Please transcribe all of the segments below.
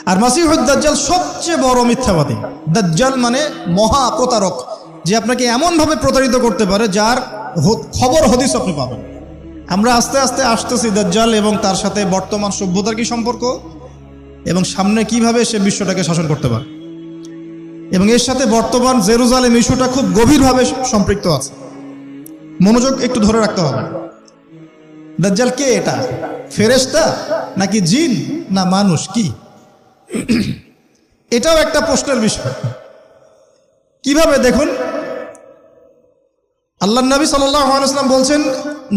আর মাসিহুদ দাজ্জাল সবচেয়ে বড় মিথ্যাবাদী। দাজ্জাল মানে মহা প্রতারক, যে আপনাকে এমনভাবে প্রতারিত করতে পারে যার খবর হদিস আপনি পাবেন। আমরা আস্তে আস্তে আসতেছি দাজ্জাল এবং তার সাথে বর্তমান সভ্যতার কি সম্পর্ক এবং সামনে কিভাবে সে বিশ্বটাকে শাসন করতে পারে, এবং এর সাথে বর্তমান জেরুজালেম ইস্যুটা খুব গভীরভাবে সম্পৃক্ত আছে। মনোযোগ একটু ধরে রাখতে হবে। দাজ্জাল কে? এটা ফেরেশতা নাকি জিন না মানুষ? কি এটাও একটা প্রশ্নের বিষয়। কিভাবে? দেখুন, আল্লাহ নবী সাল্লাল্লাহু আলাইহি ওয়াসাল্লাম বলছেন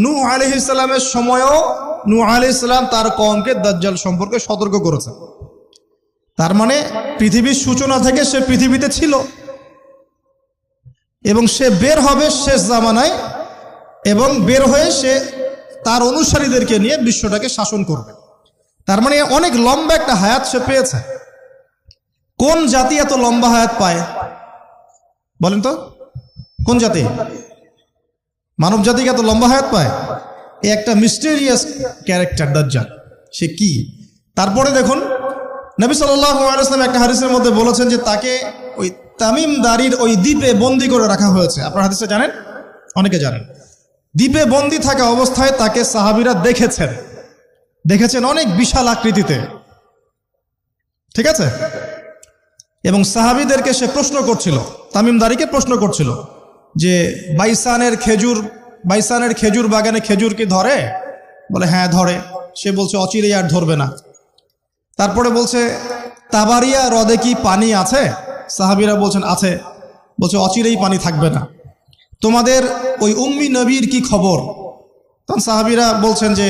নূহ আলাইহিস সালামের সময়ও নূহ আলাইহিস সালাম তার কওমকে দাজ্জাল সম্পর্কে সতর্ক করেছেন। তার মানে পৃথিবীর সূচনা থেকে সে পৃথিবীতে ছিল এবং সে বের হবে শেষ জামানায়, এবং বের হয়ে সে তার অনুসারীদেরকে নিয়ে বিশ্বটাকে শাসন করবে। তার মানে অনেক লম্বা একটা হায়াত সে পেয়েছে। কোন জাতি এত লম্বা হায়াত পায় বলেন তো? কোন জাতি মানব জাতিকে এত লম্বা হায়াত পায়? এই একটা মিস্টেরিয়াস ক্যারেক্টার দাজ্জাল। সে কি? তারপরে দেখুন, নবী সাল্লাল্লাহু আলাইহি ওয়াসাল্লাম একটা হাদিসের মধ্যে বলেছেন যে তাকে ওই তামিম দারির ওই দ্বীপে বন্দী করে রাখা হয়েছে। আপনারা হাদিসে জানেন, অনেকে জানেন। দ্বীপে বন্দী থাকা অবস্থায় তাকে সাহাবীরা দেখেছেন অনেক বিশাল আকৃতিতে, ঠিক আছে? এবং সাহাবীদেরকে সে প্রশ্ন করছিল, তামিম দারিকে প্রশ্ন করছিল যে বাইসানের খেজুর বাগানে খেজুর কি ধরে? বলে হ্যাঁ ধরে। সে বলছে অচিরেই আর ধরবে না। তারপরে বলছে তাবারিয়া হ্রদে কি পানি আছে? সাহাবীরা বলছেন আছে। বলছে অচিরেই পানি থাকবে না। তোমাদের ওই উম্মি নবীর কি খবর? তখন সাহাবীরা বলছেন যে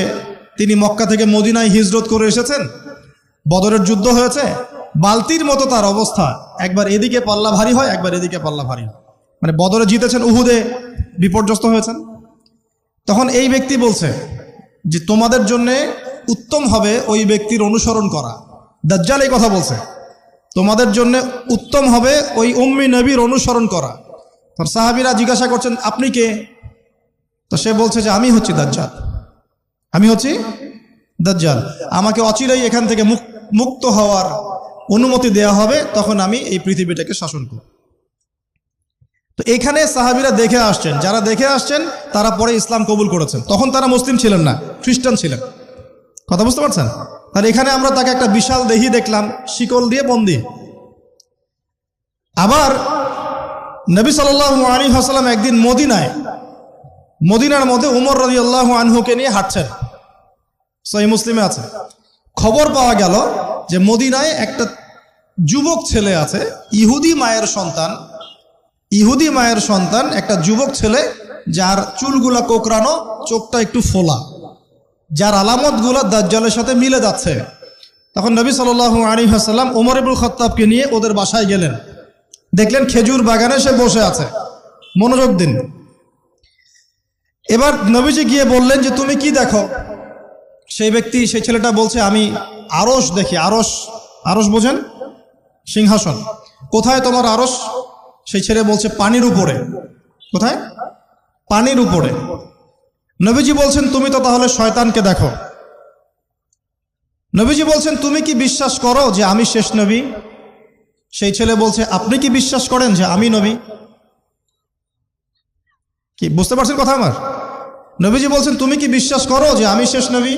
তিনি মক্কা থেকে মদিনায় হিজরত করে এসেছেন, বদরের যুদ্ধ হয়েছে, বালতির মতো তার অবস্থা, একবার এদিকে পাল্লা ভারী হয় একবার এদিকে পাল্লা ভারী হয়। মানে বদরে জিতেছেন, উহুদে বিপর্যস্ত হয়েছেন। তখন এই ব্যক্তি বলছে যে তোমাদের জন্য উত্তম হবে ওই ব্যক্তির অনুসরণ করা। দাজ্জাল এই কথা বলছে, তোমাদের জন্য উত্তম হবে ওই উম্মি নবীর অনুসরণ করা। তখন সাহাবীরা জিজ্ঞাসা করছেন আপনি কে? তো সে বলছে যে আমি হচ্ছি দাজ্জাল। আমাকে অচিরেই এখান থেকে মুক্ত হওয়ার অনুমতি দেয়া হবে, তখন আমি এই পৃথিবীটাকে শাসন করব। তো এখানে সাহাবীরা দেখে আসছেন, যারা দেখে আসছেন তারা পরে ইসলাম কবুল করেছেন। তখন তারা মুসলিম ছিলেন না, খ্রিস্টান ছিলেন। কথা বুঝতে পারছেন? আর এখানে আমরা তাকে একটা বিশাল দেহি দেখলাম, শিকল দিয়ে বন্দী। আবার নবী সাল্লাল্লাহু আলাইহি ওয়াসাল্লাম একদিন মদিনার মধ্যে উমর রাদিয়াল্লাহু আনহুকে নিয়ে হাঁটছেন, সহিহ মুসলিমে আছে। খবর পাওয়া গেল যে মদিনায় একটা যুবক ছেলে আছে, ইহুদি মায়ের সন্তান একটা যুবক ছেলে, যার চুলগুলা কোকড়ানো, চোখটা একটু ফোলা, যার আলামতগুলো দাজ্জালের সাথে মিলে যাচ্ছে। তখন নবী সাল্লাল্লাহু আলাইহি ওয়াসাল্লাম ওমর ইবনুল খাত্তাবকে নিয়ে ওদের বাসায় গেলেন। দেখলেন খেজুর বাগানে সে বসে আছে। মনোযোগ দিন। এবার নবীজি গিয়ে বললেন যে তুমি কি দেখো? সেই ছেলেটা বলছে আমি আরশ দেখি। আরশ বোঝেন? সিংহাসন। কোথায় তোমার আরশ? সেই ছেলে বলছে পানির উপরে। কোথায়? পানির উপরে। নবীজি বলছেন তুমি তো তাহলে শয়তানকে দেখো। নবীজি বলছেন তুমি কি বিশ্বাস করো যে আমি শেষ নবী? সেই ছেলে বলছে আপনি কি বিশ্বাস করেন যে আমি নবী? কি বুঝতে পারছেন কথা আমার? নবীজি বলছেন তুমি কি বিশ্বাস করো যে আমি শেষ নবী?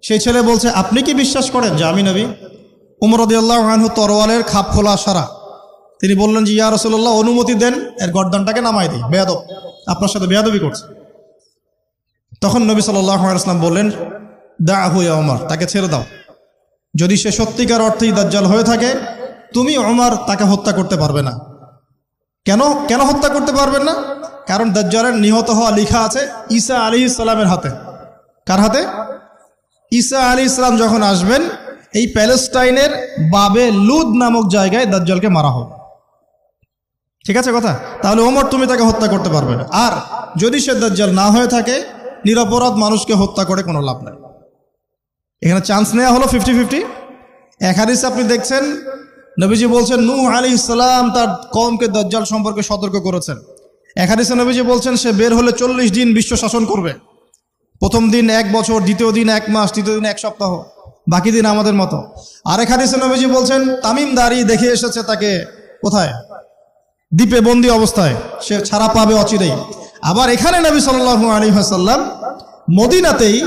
সেই ছেলে বলছে আপনি কি বিশ্বাস করেন যে আমি নবী? উমর রাদিয়াল্লাহু আনহু তরোয়ালের খাপ খোলা সারা। তিনি বললেন যে ইয়া রাসূলুল্লাহ অনুমতি দেন, এর গর্দানটাকে নামাই দিই, বেয়াদব, আপনার সাথে বেয়াদবি করছে। তখন নবী সাল্লাল্লাহু আলাইহি ওয়াসাল্লাম বললেন দাআহু ইয়া ওমর, তাকে ছেড়ে দাও। যদি সে সত্যিকার অর্থেই দাজ্জাল হয়ে থাকে, তুমি ওমর তাকে হত্যা করতে পারবে না। কেন হত্যা করতে পারবেন না? কারণ দাজ্জালের নিহত হওয়া লেখা আছে ঈসা আলাইহিস সালামের হাতে। কার হাতে? ঈসা আলাইহিস সালাম যখন আসবেন, এই প্যালেস্টাইনের বাবে লুদ নামক জায়গায় দাজ্জালকে মারা হবে। ঠিক আছে কথা? তাহলে ওমর তুমি তাকে হত্যা করতে পারবে না। আর যদি সে দাজ্জাল না হয়ে থাকে, নিরপরাধ মানুষকে হত্যা করে কোনো লাভ নাই। এখানে চান্স নেওয়া হলো 50-50। এক হাদিসে আপনি দেখছেন নবীজি বলছেন নূহ আলাইহিস সালাম তার কওমকে দাজ্জাল সম্পর্কে সতর্ক করেছেন। এক হাদিসে নবীজি বলছেন সে বের হলে 40 দিন বিশ্ব শাসন করবে। প্রথম দিন 1 বছর, দ্বিতীয় দিন 1 মাস, তৃতীয় দিন 1 সপ্তাহ। বাকি দিন আমাদের মতো। আরেক হাদিসে নবীজি বলছেন তামিমদারি দেখে এসেছে তাকে কোথায়? দ্বীপে বন্দী অবস্থায়, সে ছাড়া পাবে অচিরেই। আবার এখানে নবী সাল্লাল্লাহু আলাইহি ওয়াসাল্লাম মদিনাতেই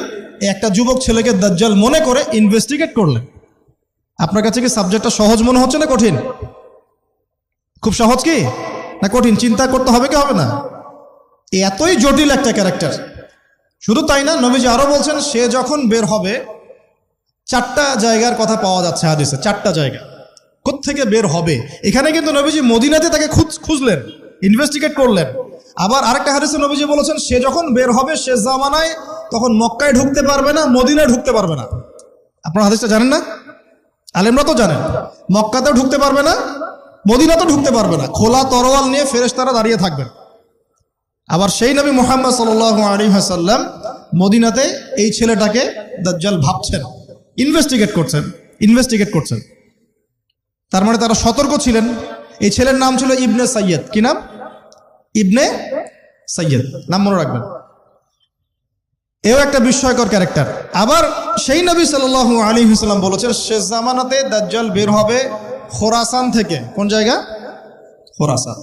একটা যুবক ছেলেকে দাজ্জাল মনে করে ইনভেস্টিগেট করলেন। আপনার কাছে কি সাবজেক্টটা সহজ মনে হচ্ছে না কঠিন? খুব সহজ কি না কঠিন? চিন্তা করতে হবে কি হবে না? এতই জটিল একটা ক্যারেক্টার। শুধু তাই না, নবীজি আরো বলছেন সে যখন বের হবে, 4টা জায়গার কথা পাওয়া যাচ্ছে হাদিসে, 4টা জায়গা। কোত্থেকে বের হবে? এখানে কিন্তু নবীজি মদিনাতে তাকে খুঁজলেন, ইনভেস্টিগেট করলেন। আবার আরেকটা হাদিসে নবীজি বলেছেন সে যখন বের হবে সে জামানায় তখন মক্কায় ঢুকতে পারবে না, মদিনায় ঢুকতে পারবে না। আপনারা হাদিসটা জানেন না? আলেমরা তো জানেন। মক্কাতেও ঢুকতে পারবে না, মদিনাতেও ঢুকতে পারবে না। খোলা তরোয়াল নিয়ে ফেরেশতারা দাঁড়িয়ে থাকবেন। আবার সেই নবী মুহাম্মদ সাল্লাল্লাহু আলাইহি ওয়াসাল্লাম মদিনাতে এই ছেলেটাকে দাজ্জাল ভাবছেন, ইনভেস্টিগেট করছেন। তার মানে তারা সতর্ক ছিলেন। এই ছেলের নাম ছিল ইবনে সাইয়্যিদ। কি নাম? ইবনে সাইয়্যিদ, নাম মনে রাখবেন। এও একটা বিস্ময়কর ক্যারেক্টার। আবার সেই নবী সাল্লাল্লাহু আলাইহি ওয়াসাল্লাম বলেছেন শেষ জামানাতে দাজ্জাল বের হবে খোরাসান থেকে। কোন জায়গা? খোরাসান।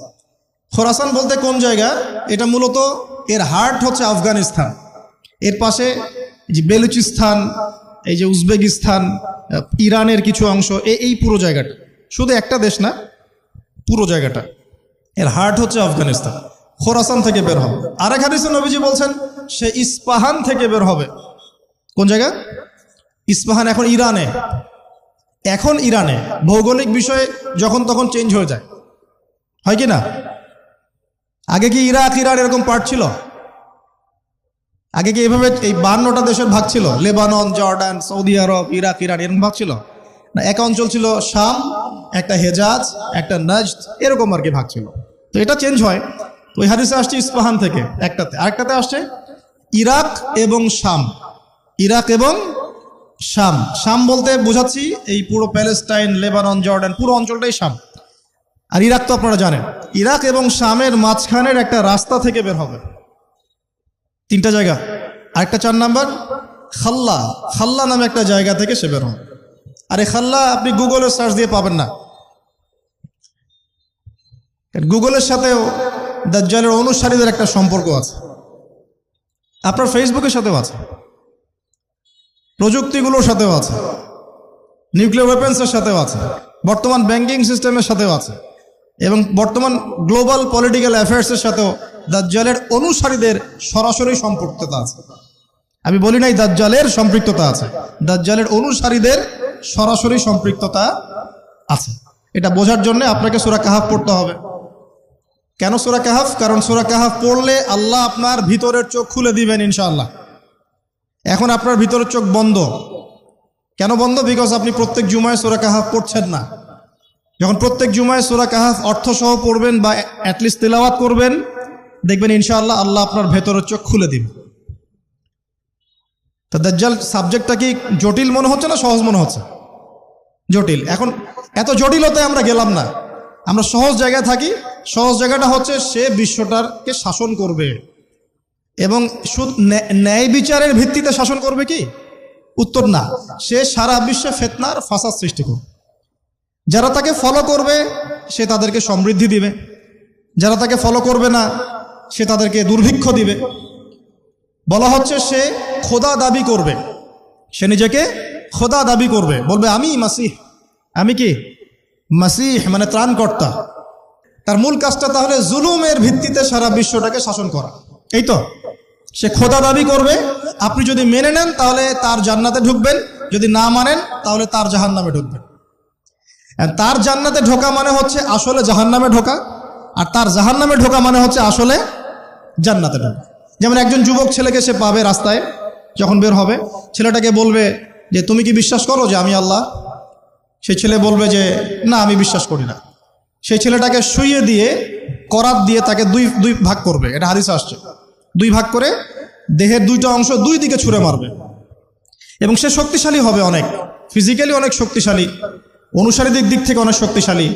খোরাসান বলতে কোন জায়গা? এটা মূলত এর হার্ট হচ্ছে আফগানিস্তান, এর পাশে যে বেলুচিস্তান, এই যে উজবেকিস্তান, ইরানের কিছু অংশ, এই পুরো জায়গাটা, শুধু একটা দেশ না, পুরো জায়গাটা এর হার্ট হচ্ছে আফগানিস্তান। খোরাসান থেকে বের হবে। আরেক হাদিসে নবীজি বলছেন সে ইস্পাহান থেকে বের হবে। কোন জায়গা? ইস্পাহান। এখন ইরানে ভৌগোলিক বিষয়ে যখন তখন চেঞ্জ হয়ে যায়, হয় কি না? আগে কি ইরাক ইরান এরকম পার্ট ছিল? আগে কি এভাবে এই 52টা দেশের ভাগ ছিল? লেবানন, জর্ডান, সৌদি আরব, ইরাক ইরান এরকম ভাগ ছিল না? এক অঞ্চল ছিল শাম, একটা হেজাজ, একটা নাজদ, এরকম আর কি ভাগ ছিল। তো এটা চেঞ্জ হয়। তো ওই হাদিসে আসছে ইস্পাহান থেকে একটাতে, আরেকটাতে আসছে ইরাক এবং শাম। শাম বলতে বোঝাচ্ছি এই পুরো প্যালেস্টাইন, লেবানন, জর্ডান, পুরো অঞ্চলটাই শাম। আর ইরাক তো আপনারা জানেন। ইরাক এবং শামের মাঝখানের একটা রাস্তা থেকে বের হবে। 3টা জায়গা। আরেকটা 4 নাম্বার খাল্লা নামে একটা জায়গা থেকে সে বের হবে। আর এই খাল্লা আপনি গুগলে সার্চ দিয়ে পাবেন না। গুগলের সাথেও দাজ্জালের অনুসারীদের একটা সম্পর্ক আছে, আপনার ফেসবুকের সাথেও আছে, প্রযুক্তিগুলোর সাথেও আছে, নিউক্লিয়ার ওয়েপন্সের সাথেও আছে, বর্তমান ব্যাংকিং সিস্টেমের সাথেও আছে, এবং বর্তমান গ্লোবাল পলিটিক্যাল অ্যাফেয়ার্সের সাথেও দাজ্জালের অনুসারীদের সরাসরি সম্পৃক্ততা আছে। আমি বলি নাই দাজ্জালের সম্পৃক্ততা আছে, দাজ্জালের অনুসারীদের সরাসরি সম্পৃক্ততা আছে। এটা বোঝার জন্য আপনাকে সূরা কাহাফ পড়তে হবে। কেন সূরা কাহাফ? কারণ সূরা কাহাফ পড়লে আল্লাহ আপনার ভিতরের চোখ খুলে দিবেন ইনশাআল্লাহ। এখন আপনার ভিতরের চোখ বন্ধ। কেন বন্ধ? বিকজ আপনি প্রত্যেক জুমায় সূরা কাহাফ পড়ছেন না। যখন প্রত্যেক জুমায় সূরা কাহাফ অর্থসহ পড়বেন বা অ্যাটলিস্ট তেলাওয়াত করবেন, দেখবেন ইনশাআল্লাহ আল্লাহ আপনার ভেতরের চোখ খুলে দিবেন। তো দাজ্জাল সাবজেক্টটা কি জটিল মনে হচ্ছে না সহজ মনে হচ্ছে? জটিল। এখন এত জটিলতায় আমরা গেলাম না, আমরা সহজ জায়গায় থাকি। সহজ জায়গাটা হচ্ছে সে বিশ্বটাকে শাসন করবে, এবং ন্যায় বিচারের ভিত্তিতে শাসন করবে কি? উত্তর না, সে সারা বিশ্বে ফিতনার ফাসাদ সৃষ্টি করবে। যারা তাকে ফলো করবে সে তাদেরকে সমৃদ্ধি দিবে, যারা তাকে ফলো করবে না সে তাদেরকে দুর্ভিক্ষ দিবে। বলা হচ্ছে সে খোদা দাবি করবে, সে নিজেকে খোদা দাবি করবে, বলবে আমি মাসিহ, আমি কি মাসিহ মানে ত্রাণকর্তা। তার মূল কাজটা তাহলে জুলুমের ভিত্তিতে সারা বিশ্বটাকে শাসন করা, এই তো। সে খোদা দাবি করবে, আপনি যদি মেনে নেন তাহলে তার জান্নাতে ঢুকবেন, যদি না মানেন তাহলে তার জাহান্নামে ঢুকবেন। তার জান্নাতে ঢোকা মানে হচ্ছে আসলে জাহান্নামে ঢোকা, আর তার জাহান্নামে ঢোকা মানে হচ্ছে আসলে জান্নাতে ঢোকা। যেমন একজন যুবক ছেলেকে সে পাবে রাস্তায়, যখন বের হবে ছেলেটাকে বলবে যে তুমি কি বিশ্বাস করো যে আমি আল্লাহ? সেই ছেলে বলবে যে না, আমি বিশ্বাস করি না। সেই ছেলেটাকে শুইয়ে দিয়ে করাত দিয়ে তাকে দুই ভাগ করবে, এটা হাদিসে আসছে। 2 ভাগ করে দেহের 2টা অংশ 2 দিকে ছুঁড়ে মারবে, এবং সে শক্তিশালী হবে, অনেক ফিজিক্যালি অনেক শক্তিশালী, অনুসারীদের দিক থেকে অনেক শক্তিশালী,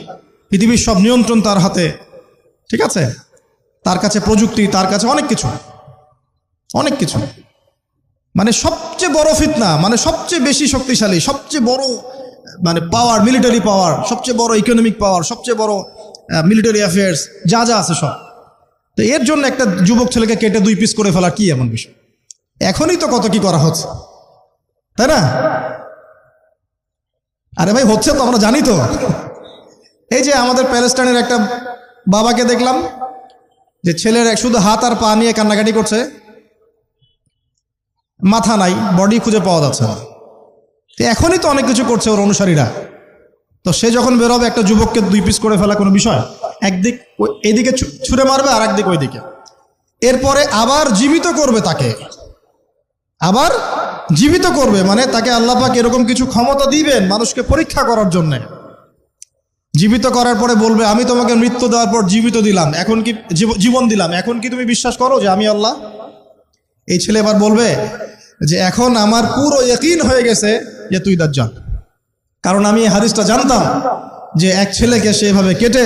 পৃথিবীর সব নিয়ন্ত্রণ তার হাতে, ঠিক আছে? তার কাছে প্রযুক্তি, তার কাছে অনেক কিছু। মানে সবচেয়ে বড় ফিতনা, মানে সবচেয়ে বেশি শক্তিশালী, সবচেয়ে বড় মানে পাওয়ার, মিলিটারি পাওয়ার, সবচেয়ে বড় ইকোনমিক পাওয়ার, সবচেয়ে বড় মিলিটারি অ্যাফেয়ার্স যা যা আছে সব। তো এর জন্য একটা যুবক ছেলেকে কেটে 2 পিস করে ফেলা কি এমন বিষয়? এখনই তো কত কি করা হচ্ছে, তাই না? আরে ভাই হচ্ছে তো, আমরা জানি তো। এই যে আমাদের প্যালেস্টাইনের একটা বাবাকে দেখলাম যে ছেলের শুধু হাত আর পা নিয়ে কান্নাকাটি করছে, মাথা নাই, বডি খুঁজে পাওয়া যাচ্ছে না। এখনই তো অনেক কিছু করছে ওর অনুসারীরা। তো সে যখন বেরোবে একটা যুবককে 2 পিস করে ফেলা কোনো বিষয়? একদিক এইদিকে ছুঁড়ে মারবে আর একদিক ওইদিকে, এরপরে আবার জীবিত করবে তাকে, আবার জীবিত করবে। মানে তাকে আল্লাহ পাক এরকম কিছু ক্ষমতা দিবেন মানুষকে পরীক্ষা করার জন্য। জীবিত করার পরে বলবে আমি তোমাকে মৃত্যু দেওয়ার পর জীবিত দিলাম, এখন কি জীবন দিলাম, এখন কি তুমি বিশ্বাস করো যে আমি আল্লাহ? এই ছেলে এবার বলবে যে এখন আমার পুরো ইয়াকিন হয়ে গেছে যে তুই দাজ্জাল, কারণ আমি এই হাদিসটা জানতাম যে এক ছেলেকে সেভাবে কেটে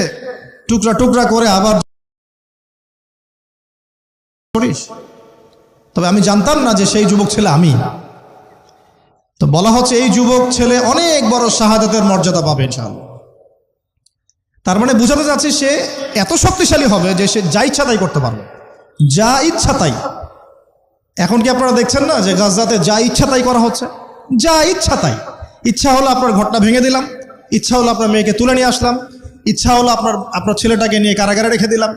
টুকরা টুকরা করে আবার করিস, তবে আমি জানতাম না যে সেই যুবক ছেলে আমি। তো বলা হচ্ছে এই যুবক ছেলে অনেক বড় শাহাদাতের মর্যাদা পাবে ইনশাআল্লাহ। তার মানে বোঝাতে যাচ্ছে সে এত শক্তিশালী হবে যে সে যা ইচ্ছা তাই করতে পারবে, যা ইচ্ছা তাই। এখন কি আপনারা দেখছেন না যে গাজাতে যা ইচ্ছা তাই করা হচ্ছে? যা ইচ্ছা তাই। ইচ্ছা হলো আপনার ঘরটা ভেঙে দিলাম, ইচ্ছা হলো আপনার মেয়েকে তুলে নিয়ে আসলাম, ইচ্ছা হলো আপনার ছেলেটাকে নিয়ে কারাগারে রেখে দিলাম,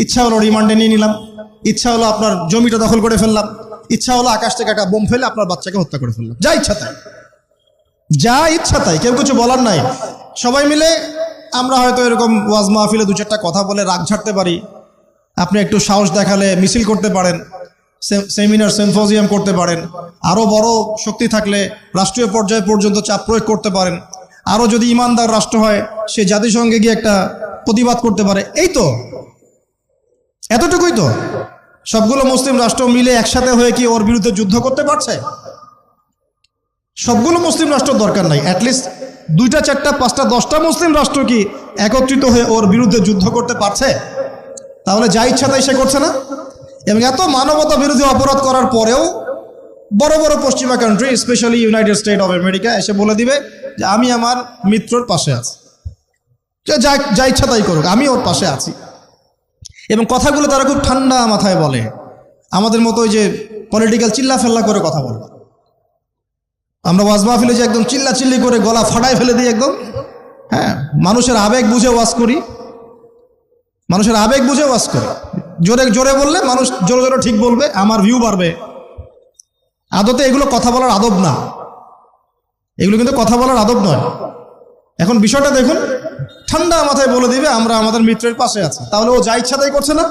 ইচ্ছা হলো রিমান্ডে নিয়ে নিলাম, ইচ্ছা হলো আপনার জমিটা দখল করে ফেললাম, ইচ্ছা হলো আকাশ থেকে একটা বোম ফেলে আপনার বাচ্চাকে হত্যা করে ফেললাম। যা ইচ্ছা তাই, যা ইচ্ছা তাই, কেউ কিছু বলার নাই। সবাই মিলে আমরা হয়তো এরকম ওয়াজ মাহফিলে 2-4টা কথা বলে রাগ ঝাড়তে পারি, আপনি একটু সাহস দেখালে মিছিল করতে পারেন, সেমিনার সিম্পোজিয়াম করতে পারেন, আরও বড় শক্তি থাকলে রাষ্ট্রীয় পর্যায় পর্যন্ত চাপ প্রয়োগ করতে পারেন, আরও যদি ইমানদার রাষ্ট্র হয় সে জাতিসংঘে গিয়ে একটা প্রতিবাদ করতে পারে। এই তো, এতটুকুই তো। সবগুলো মুসলিম রাষ্ট্র মিলে একসাথে হয়ে কি ওর বিরুদ্ধে যুদ্ধ করতে পারছে? সবগুলো মুসলিম রাষ্ট্র দরকার নাই, অ্যাটলিস্ট 2টা 4টা 5টা 10টা মুসলিম রাষ্ট্র কি একত্রিত হয়ে ওর বিরুদ্ধে যুদ্ধ করতে পারছে? তাহলে যা ইচ্ছা তাই সে করছে না। এবং এত মানবতা বিরোধী অপরাধ করার পরেও বড় বড় পশ্চিমা country, specially United state of America এসে বলে দিবে যে আমি আমার মিত্রর পাশে আছি, যা ইচ্ছা তাই করুক, আমি ওর পাশে আছি। এবং কথাগুলো তারা খুব ঠান্ডা মাথায় বলে, আমাদের মতো ওই যে পলিটিক্যাল চিল্লা ফেল্লা করে কথা বলে। আমরা ওয়াজ মাহফিলে যে একদম চিল্লা চিল্লি করে গলা ফাটায় ফেলে দিই একদম, হ্যাঁ, মানুষের আবেগ বুঝে ওয়াজ করি, মানুষের আবেগ বুঝে ওয়াজ করি। জোরে জোরে বললে মানুষ জোরে জোরে ঠিক বলবে, আমার ভিউ বাড়বে। আদতে এগুলো কথা বলার আদব না, এগুলো কিন্তু কথা বলার আদব নয়। এখন বিষয়টা দেখুন, ঠান্ডা মাথায় বলে দিবে আমরা আমাদের মিত্রের পাশে আছি, তাহলে ও যা ইচ্ছা তাই করছে না?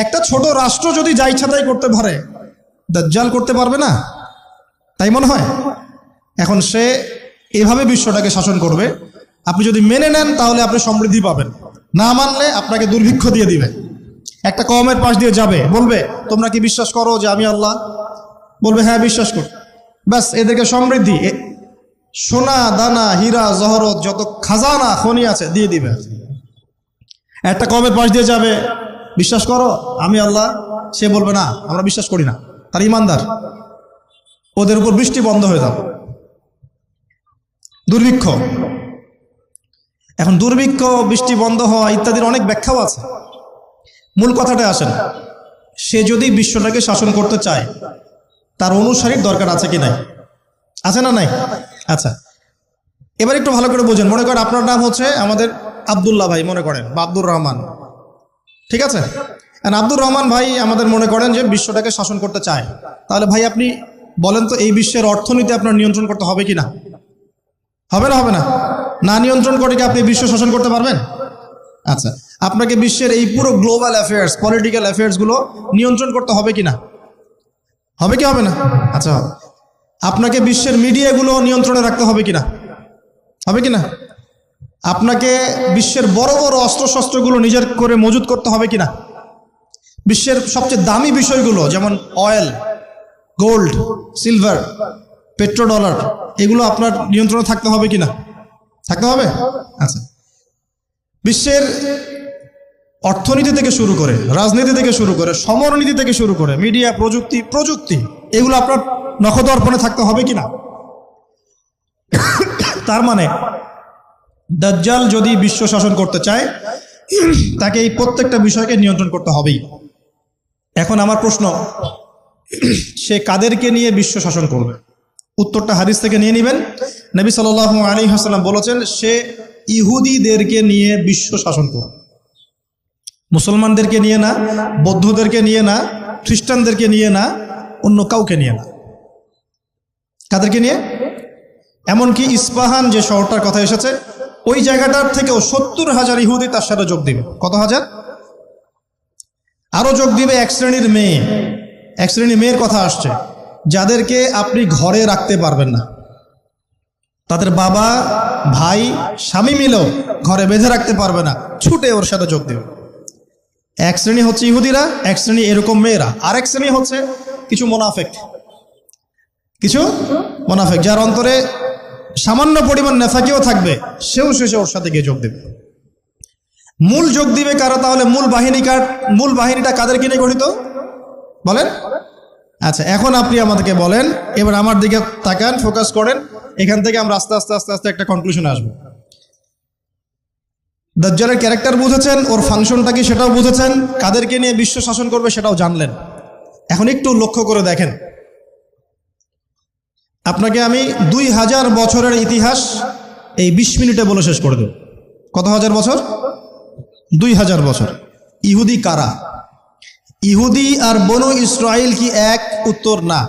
একটা ছোট রাষ্ট্র যদি যা ইচ্ছা তাই করতে পারে, দাজ্জাল করতে পারবে না? তাই মনে হয়। এখন সে এভাবে বিশ্বটাকে শাসন করবে। আপনি যদি মেনে নেন তাহলে আপনি সমৃদ্ধি পাবেন, না মানলে আপনাকে দুর্ভিক্ষ দিয়ে দিবে। একটা কওমের পাশ দিয়ে যাবে, বলবে তোমরা কি বিশ্বাস করো যে আমি আল্লাহ? বলবে হ্যাঁ বিশ্বাস করি। ব্যাস, এদেরকে সমৃদ্ধি, সোনা দানা হীরা জহরত যত খাজানা খনি আছে দিয়ে দিবে। একটা কওমের পাশ দিয়ে যাবে, বিশ্বাস করো আমি আল্লাহ, সে বলবে না আমরা বিশ্বাস করি না, তার ইমানদার। ওদের উপর বৃষ্টি বন্ধ হয়ে যাবে, দুর্ভিক্ষ। এখন দুর্ভিক্ষ, বৃষ্টি বন্ধ হওয়া ইত্যাদির অনেক ব্যাখ্যাও আছে। মূল কথাটা আসেন, সে যদি বিশ্বটাকে শাসন করতে চায় তার অনুসারীর দরকার আছে কি নাই? আছে না নাই? আচ্ছা, এবার একটু ভালো করে বোঝেন। মনে করেন আপনার নাম হচ্ছে আমাদের আব্দুল্লাহ ভাই, মনে করেন, বা আব্দুর রহমান, ঠিক আছে? আব্দুর রহমান ভাই আমাদের মনে করেন যে বিশ্বটাকে শাসন করতে চায়। তাহলে ভাই আপনি বলেন তো, এই বিশ্বের অর্থনীতি আপনার নিয়ন্ত্রণ করতে হবে কি না? হবে না? হবে না? না নিয়ন্ত্রণ করে কি আপনি বিশ্ব শাসন করতে পারবেন? আচ্ছা, আপনাকে বিশ্বের এই পুরো গ্লোবাল অ্যাফেয়ার্স, পলিটিক্যাল অ্যাফেয়ার্সগুলো নিয়ন্ত্রণ করতে হবে কি না? হবে কি হবে না? আচ্ছা, আপনাকে বিশ্বের মিডিয়াগুলো নিয়ন্ত্রণে রাখতে হবে কি না? হবে কি না? আপনাকে বিশ্বের বড় বড় অস্ত্রশস্ত্রগুলো নিজের করে মজুত করতে হবে কি না? বিশ্বের সবচেয়ে দামি বিষয়গুলো যেমন অয়েল, গোল্ড, সিলভার, পেট্রোডলার, এগুলো আপনার নিয়ন্ত্রণে থাকতে হবে কি না? থাকতে হবে। আচ্ছা, বিশ্বের অর্থনীতি থেকে শুরু করে, রাজনীতি থেকে শুরু করে, সমরনীতি থেকে শুরু করে, মিডিয়া, প্রযুক্তি, এগুলো আপনার নখদর্পণে থাকতে হবে কিনা? তার মানে দাজ্জাল যদি বিশ্ব শাসন করতে চায় তাকে এই প্রত্যেকটা বিষয়কে নিয়ন্ত্রণ করতে হবেই। এখন আমার প্রশ্ন, সে কাদেরকে নিয়ে বিশ্ব শাসন করবে? উত্তরটা হাদিস থেকে নিয়ে নেবেন। নবী সাল্লাল্লাহু আলাইহি ওয়াসাল্লাম বলেছেন, সে ইহুদিদেরকে নিয়ে বিশ্ব শাসন করবে, মুসলমানদেরকে নিয়ে না, বৌদ্ধদেরকে নিয়ে না, খ্রিস্টানদেরকে নিয়ে না, অন্য কাউকে নিয়ে না। কাদেরকে নিয়ে? এমনকি ইস্পাহান যে শহরটার কথা এসেছে, ওই জায়গাটার থেকেও 70,000 ইহুদি তার সাথে যোগ দিবে। কত হাজার? আরো যোগ দিবে এক শ্রেণীর মেয়ে। এক শ্রেণীর মেয়ের কথা আসছে যাদেরকে আপনি ঘরে রাখতে পারবেন না, তাদের বাবা, ভাই, স্বামী মিলেও ঘরে বেঁধে রাখতে পারবে না, ছুটে ওর সাথে যোগ দেবে। এক শ্রেণী হচ্ছে ইহুদিরা, এক শ্রেণী এরকম মেয়েরা, আর এক শ্রেণী হচ্ছে কিছু মোনাফেক, যার অন্তরে সামান্য পরিমাণ নেফাকিও থাকবে, সেও শেষে ওর সাথে গিয়ে যোগ দেবে। মূল যোগ দিবে কারা তাহলে? মূল বাহিনীটা কাদেরকে নিয়ে গঠিত বলেন? আচ্ছা, এখন আপনি আমাদেরকে বলেন, এবার আমার দিকে তাকান, ফোকাস করেন, এখান থেকে আমরা আস্তে আস্তে আস্তে আস্তে একটা কনক্লুশনে আসবো। দাজ্জালের ক্যারেক্টার বুঝেছেন, ওর ফাংশনটা কি সেটাও বুঝেছেন, কাদেরকে নিয়ে বিশ্ব শাসন করবে সেটাও জানলেন। এখন একটু লক্ষ্য করে দেখেন, আপনাকে আমি 2000 বছরের ইতিহাস এই 20 মিনিটে বলে শেষ করে দেব। কত হাজার বছর? 2000 বছর। ইহুদি কারা? ইহুদি আর বনু ইসরাইল কি এক? উত্তর না।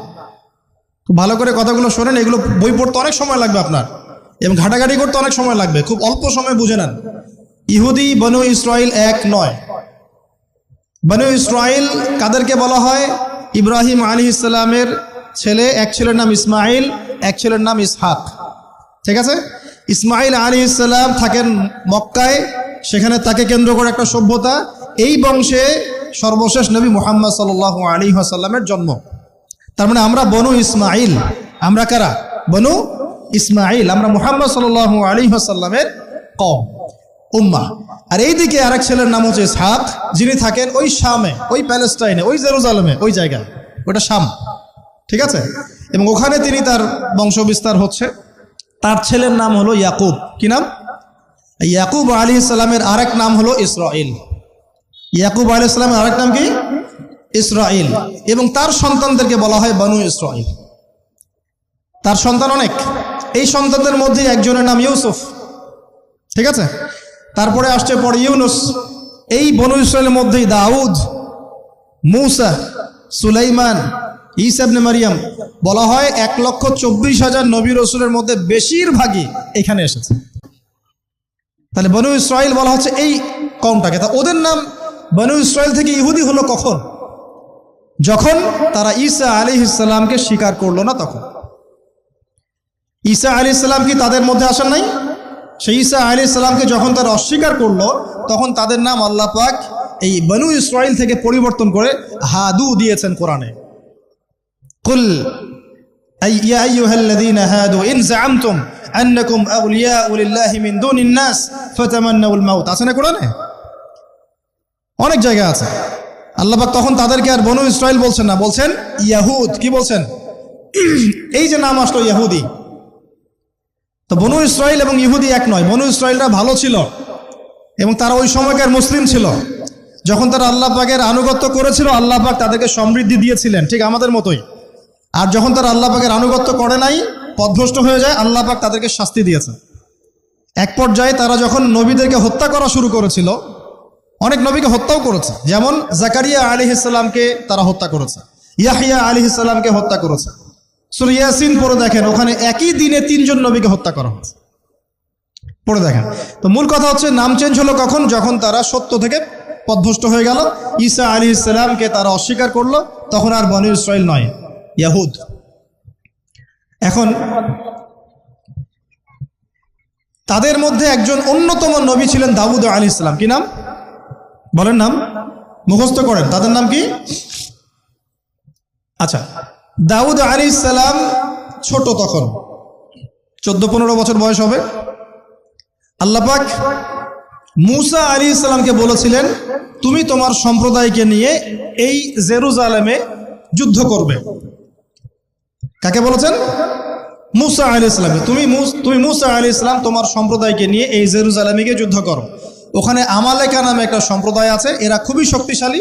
খুব ভালো করে কথাগুলো শোনেন, এগুলো বই পড়তে অনেক সময় লাগবে আপনার, এবং ঘাটাঘাটি করতে অনেক সময় লাগবে, খুব অল্প সময় বুঝে নেন। ইহুদি বনু ইসরাইল এক নয়। বনু ইসরাইল কাদেরকে বলা হয়? ইব্রাহিম আলাইহিস সালামের ছেলে, এক ছেলের নাম ইসমাইল, এক ছেলের নাম ইসহাক। ঠিক আছে? ইসমাইল আলাইহিস সালাম থাকেন মক্কায়, সেখানে তাকে কেন্দ্র করে একটা সভ্যতা। এই বংশে সর্বশেষ নবী মুহাম্মদ সাল্লাল্লাহু আলাইহি ওয়াসাল্লামের জন্ম। তার মানে আমরা বনু ইসমাইল। আমরা কারা? বনু ইসমাইল। আমরা মুহাম্মদ সাল্লাল্লাহু আলাইহি ওয়াসাল্লামের কওম, উম্মাহ। আর এইদিকে আরেক ছেলের নাম হচ্ছে ইসহাক, যিনি থাকেন ওই শামে, ওই প্যালেস্টাইনে, ওই জেরুজালেমে, ওই জায়গায়, ওটা শাম। ঠিক আছে? এবং ওখানে তিনি তার বংশ বিস্তার হচ্ছে। তার ছেলের নাম হলো ইয়াকুব। কি নাম? ইয়াকুব আলাইহিস সালামের আরেক নাম হলো ইসরাইল। ইয়াকুব আলাইহিস সালামের আরেক নাম কি? ইসরাইল। এবং তার সন্তানদেরকে বলা হয় বনু ইসরাইল। তার সন্তান অনেক। এই সন্তানদের মধ্যে একজনের নাম ইউসুফ। ঠিক আছে? তারপরে আসছে পরে ইউনুস। এই বনু ইসরাইলের মধ্যেই দাউদ, মূসা, সুলাইমান, ঈসা ইবনে মারিয়াম। বলা হয় 1,24,000 নবী রাসূলের মধ্যে বেশিরভাগই এখানে এসেছে। তাহলে বনু ইসরাইল বলা হচ্ছে এই কওমটাকে। তা ওদের নাম বনু ইসরাইল থেকে ইহুদি হলো কখন? যখন তারা ঈসা আলাইহিস সালামকে স্বীকার করলো না তখন। ঈসা আলাইহিস সালাম কি তাদের মধ্যে আসেন নাই? সেই ঈসা আলাইহিস সালামকে যখন তারা অস্বীকার করলো, তখন তাদের নাম আল্লাহ পাক এই বনু ইসরাইল থেকে পরিবর্তন করে হাদু দিয়েছেন কোরআনে। কুল ইয়া আইয়ুহাল্লাযীনা হাদু ইন যাআমতুম আন্নাকুম আউলিয়াউ লিল্লাহি মিন দুনিন নাস ফাতামান্নাউল মাউত। আছে না কোরআনে? অনেক জায়গা আছে। আল্লাহ পাক তখন তাদেরকে আর বনু ইসরাইল বলছেন না, বলছেন ইয়াহুদ। কি বলছেন? এই যে নাম আসলো ইহুদি। তো বনু ইসরাইল এবং ইহুদি এক নয়। বনু ইসরাইলরা ভালো ছিল এবং তারা ওই সময়কার মুসলিম ছিল। যখন তারা আল্লাহ পাকের আনুগত্য করেছিল, আল্লাহ পাক তাদেরকে সমৃদ্ধি দিয়েছিলেন, ঠিক আমাদের মতোই। আর যখন তারা আল্লাহ পাকের আনুগত্য করে নাই, পথভ্রষ্ট হয়ে যায়, আল্লাহ পাক তাদেরকে শাস্তি দিয়েছেন। এক পর্যায়ে তারা যখন নবীদেরকে হত্যা করা শুরু করেছিল, অনেক নবীকে হত্যাও করেছে। যেমন জাকারিয়া আলাইহিস সালামকে তারা হত্যা করেছে, ইয়াহইয়া আলাইহিস সালামকে হত্যা করেছে। সূরা ইয়াসিন পড়ে দেখেন, ওখানে একই দিনে 3 জন নবীকে হত্যা করা হয়েছে। পড়ে দেখেন। তো মূল কথা হচ্ছে, নাম চেঞ্জ হলো কখন? যখন তারা সত্য থেকে পথভ্রষ্ট হয়ে গেল, ঈসা আলাইহিস সালামকে তারা অস্বীকার করলো, তখন আর বনু ইসরাইল নয়, ইয়াহুদ। এখন তাদের মধ্যে একজন অন্যতম নবী ছিলেন দাউদ আলাইহিস সালাম। কি নাম? বলেন নাম, মুখস্থ করেন। তাদের নাম কি? আচ্ছা, দাউদ আলাইহিস সালাম ছোট, তখন 14-15 বছর বয়স হবে। আল্লাহ পাক মূসা আলাইহিস সালামকে বলেছিলেন, তুমি তোমার সম্প্রদায়কে নিয়ে এই জেরুজালেমে যুদ্ধ করবে। কাকে বলেছেন? মুসা আলাইহিস সালাম। তুমি মুসা আলাইহিস সালাম তোমার সম্প্রদায়কে নিয়ে এই জেরুজালেমে গিয়ে যুদ্ধ করো। ওখানে আমালেকা নামে একটা সম্প্রদায় আছে, এরা খুবই শক্তিশালী,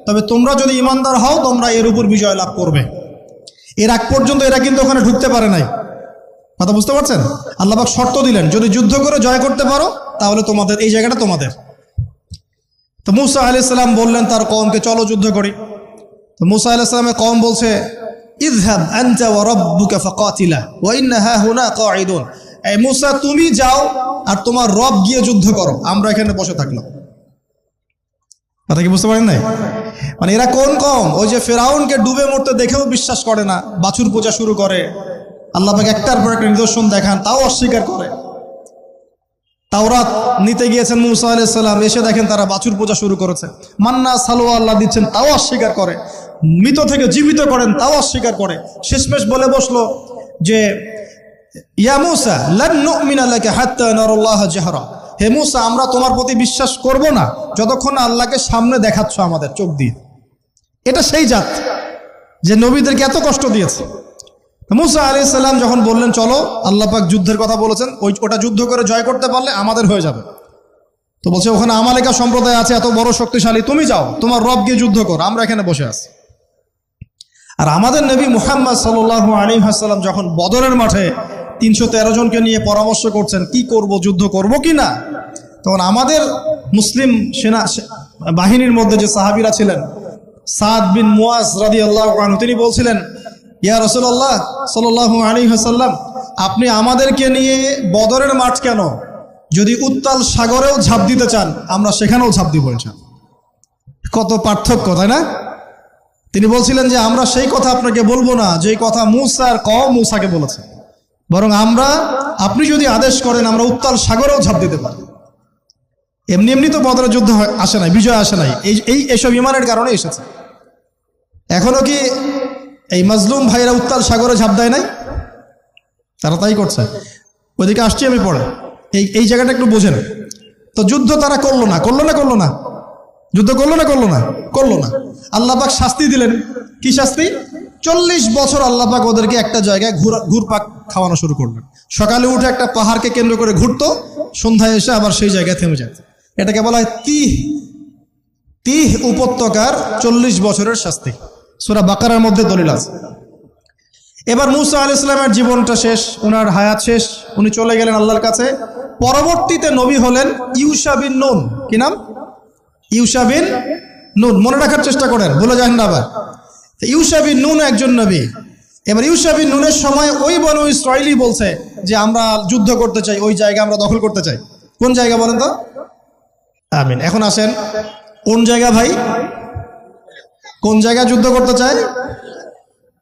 তবে তোমরা যদি ইমানদার হও তোমরা এর উপর বিজয় লাভ করবে। এর আগ পর্যন্ত এরা কিন্তু ওখানে ঢুকতে পারে নাই। কথা বুঝতে পারছেন? আল্লাহ পাক শর্ত দিলেন, যদি যুদ্ধ করে জয় করতে পারো তাহলে তোমাদের এই জায়গাটা তোমাদের। তো মুসা আলাইহিস সালাম বললেন তার কওমকে, চলো যুদ্ধ করি। তো মুসা আলাইহিস সালামের কওম বলছে, ইযহাব আনতা ওয়া রাব্বুকা ফাকাতিলা ওয়া ইন্না হাহুনা কাঈদুন। এই মুসা, তুমি যাও আর তোমার রব গিয়ে যুদ্ধ করো, আমরা এখানে বসে থাকলাম। কথা কি বুঝতে পারেন নাই? মানে এরা কোন কওম? ওই যে ফেরাউনকে ডুবে মরতে দেখেও বিশ্বাস করে না, বাছুর পূজা শুরু করে, আল্লাহ পাক একটার পর একটা নিদর্শন দেখান তাও অস্বীকার করে। তাওরাত নিতে গিয়েছেন মুসা আলাইহিস সালাম, এসে দেখেন তারা বাছুর পূজা শুরু করেছে। মান্না সালোয়া আল্লাহ দিচ্ছেন তাও অস্বীকার করে, মৃত থেকে জীবিত করেন তাও অস্বীকার করে। শেষমেশ বলে বসলো যে ইয়া মুসা লান নুমিনা লাকা হাত্তা নারাল্লাহ জাহরা। হে মুসা, আমরা তোমার প্রতি বিশ্বাস করব না যতক্ষণ আল্লাহকে সামনে দেখাচ্ছ আমাদের চোখ দিয়ে। এটা সেই জাত যে নবীদেরকে এত কষ্ট দিয়েছে। মুসা আলাইহিস সালাম যখন বললেন চলো, আল্লাহ পাক যুদ্ধের কথা বলেছেন, ওটা যুদ্ধ করে জয় করতে পারলে আমাদের হয়ে যাবে। তো বলছে ওখানে আমালেকা সম্প্রদায় আছে এত বড় শক্তিশালী, তুমি যাও তোমার রব গিয়ে যুদ্ধ কর, আমরা এখানে বসে আছি। আর আমাদের নবী মুহাম্মদ সাল্লাল্লাহু আলাইহি ওয়াসাল্লাম যখন বদরের মাঠে 313 জনকে নিয়ে পরামর্শ করছেন কি করব, যুদ্ধ করব কি না, তখন আমাদের মুসলিম সেনা বাহিনীর মধ্যে যে সাহাবীরা ছিলেন, সাদ বিন মুয়াজ রাদিয়াল্লাহু আনহু, তিনি বলছিলেন, ইয়া রাসূলুল্লাহ সাল্লাল্লাহু আলাইহি ওয়াসাল্লাম, আপনি আমাদেরকে নিয়ে বদরের মাঠ কেন, যদি উত্তাল সাগরেও ঝাঁপ দিতে চান আমরা সেখানেও ঝাঁপ দিব ইনশাআল্লাহ। কত পার্থক্য, তাই না? তিনি বলছিলেন যে আমরা সেই কথা আপনাকে বলবো না যেই কথা মুসার কওম মুসাকে বলেছে, বরং আপনি যদি আদেশ করেন আমরা উত্তাল সাগরেও ঝাঁপ দিতে পারি। এমনি এমনি তো বদরের যুদ্ধ আসে নাই, বিজয় আসে নাই, এইসব ইমানের কারণে এসেছে। এখনো কি এই মাজলুম ভাইরা উত্তাল সাগরে ঝাঁপ দেয় নাই? তারা তাই করছে। ওইদিকে আসছি আমি পরে, এই জায়গাটা একটু বোঝেন। তো যুদ্ধ তারা করলো না, যুদ্ধ করলো না। আল্লাহ পাক শাস্তি দিলেন। কি শাস্তি? 40 বছর আল্লাহ পাক ওদেরকে একটা জায়গায় ঘুরপাক খাওয়ানো শুরু করলেন। সকালে উঠে একটা পাহাড়কে কেন্দ্র করে ঘুরতো, সন্ধ্যায় এসে আবার সেই জায়গায় থেমে যেত। এটাকে বলা হয় তিহ উপত্যকার 40 বছরের শাস্তি। সূরা বাকারার মধ্যে দলিল আছে। এবার মুসা আলাইহিস সালামের জীবনটা শেষ, ওনার হায়াত শেষ, উনি চলে গেলেন আল্লাহর কাছে। পরবর্তীতে নবী হলেন ইউশা বিন নুন। কি নাম? ইউশা বিন নুন। মনে রাখার চেষ্টা করেন, ভুলে যান না আবার। ইউশা বিন নুন একজন নবী। এবার ইউশা বিন নুনের সময় ওই বনু ইসরাইলি বলছে যে আমরা যুদ্ধ করতে চাই, ওই জায়গা আমরা দখল করতে চাই। কোন জায়গা বলেন তো? আমিন। এখন আসেন, কোন জায়গা ভাই? কোন জায়গায় যুদ্ধ করতে চায়?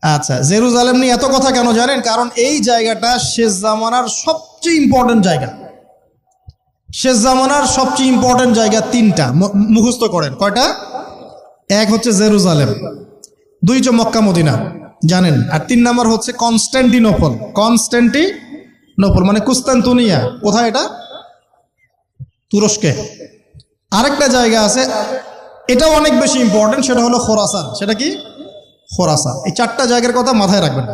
আচ্ছা, জেরুজালেম নিয়ে এত কথা কেন জানেন? কারণ এই জায়গাটা শেষ জামানার সবচেয়ে ইম্পর্টেন্ট জায়গা। শেষ জামানার সবচেয়ে ইম্পর্টেন্ট জায়গা 3টা, মুখস্থ করেন। কয়টা? এক হচ্ছে জেরুজালেম, 2 হচ্ছে মক্কা মদিনা, জানেন, আর 3 নাম্বার হচ্ছে কনস্ট্যান্টিনোপল মানে কুস্তান্তনিয়া। কোথায় এটা? তুরস্কে। আরেকটা জায়গা আছে, এটাও অনেক বেশি ইম্পর্টেন্ট, সেটা হলো খোরাসান। সেটা কি? খোরাসান। এই 4টা জায়গার কথা মাথায় রাখবেন।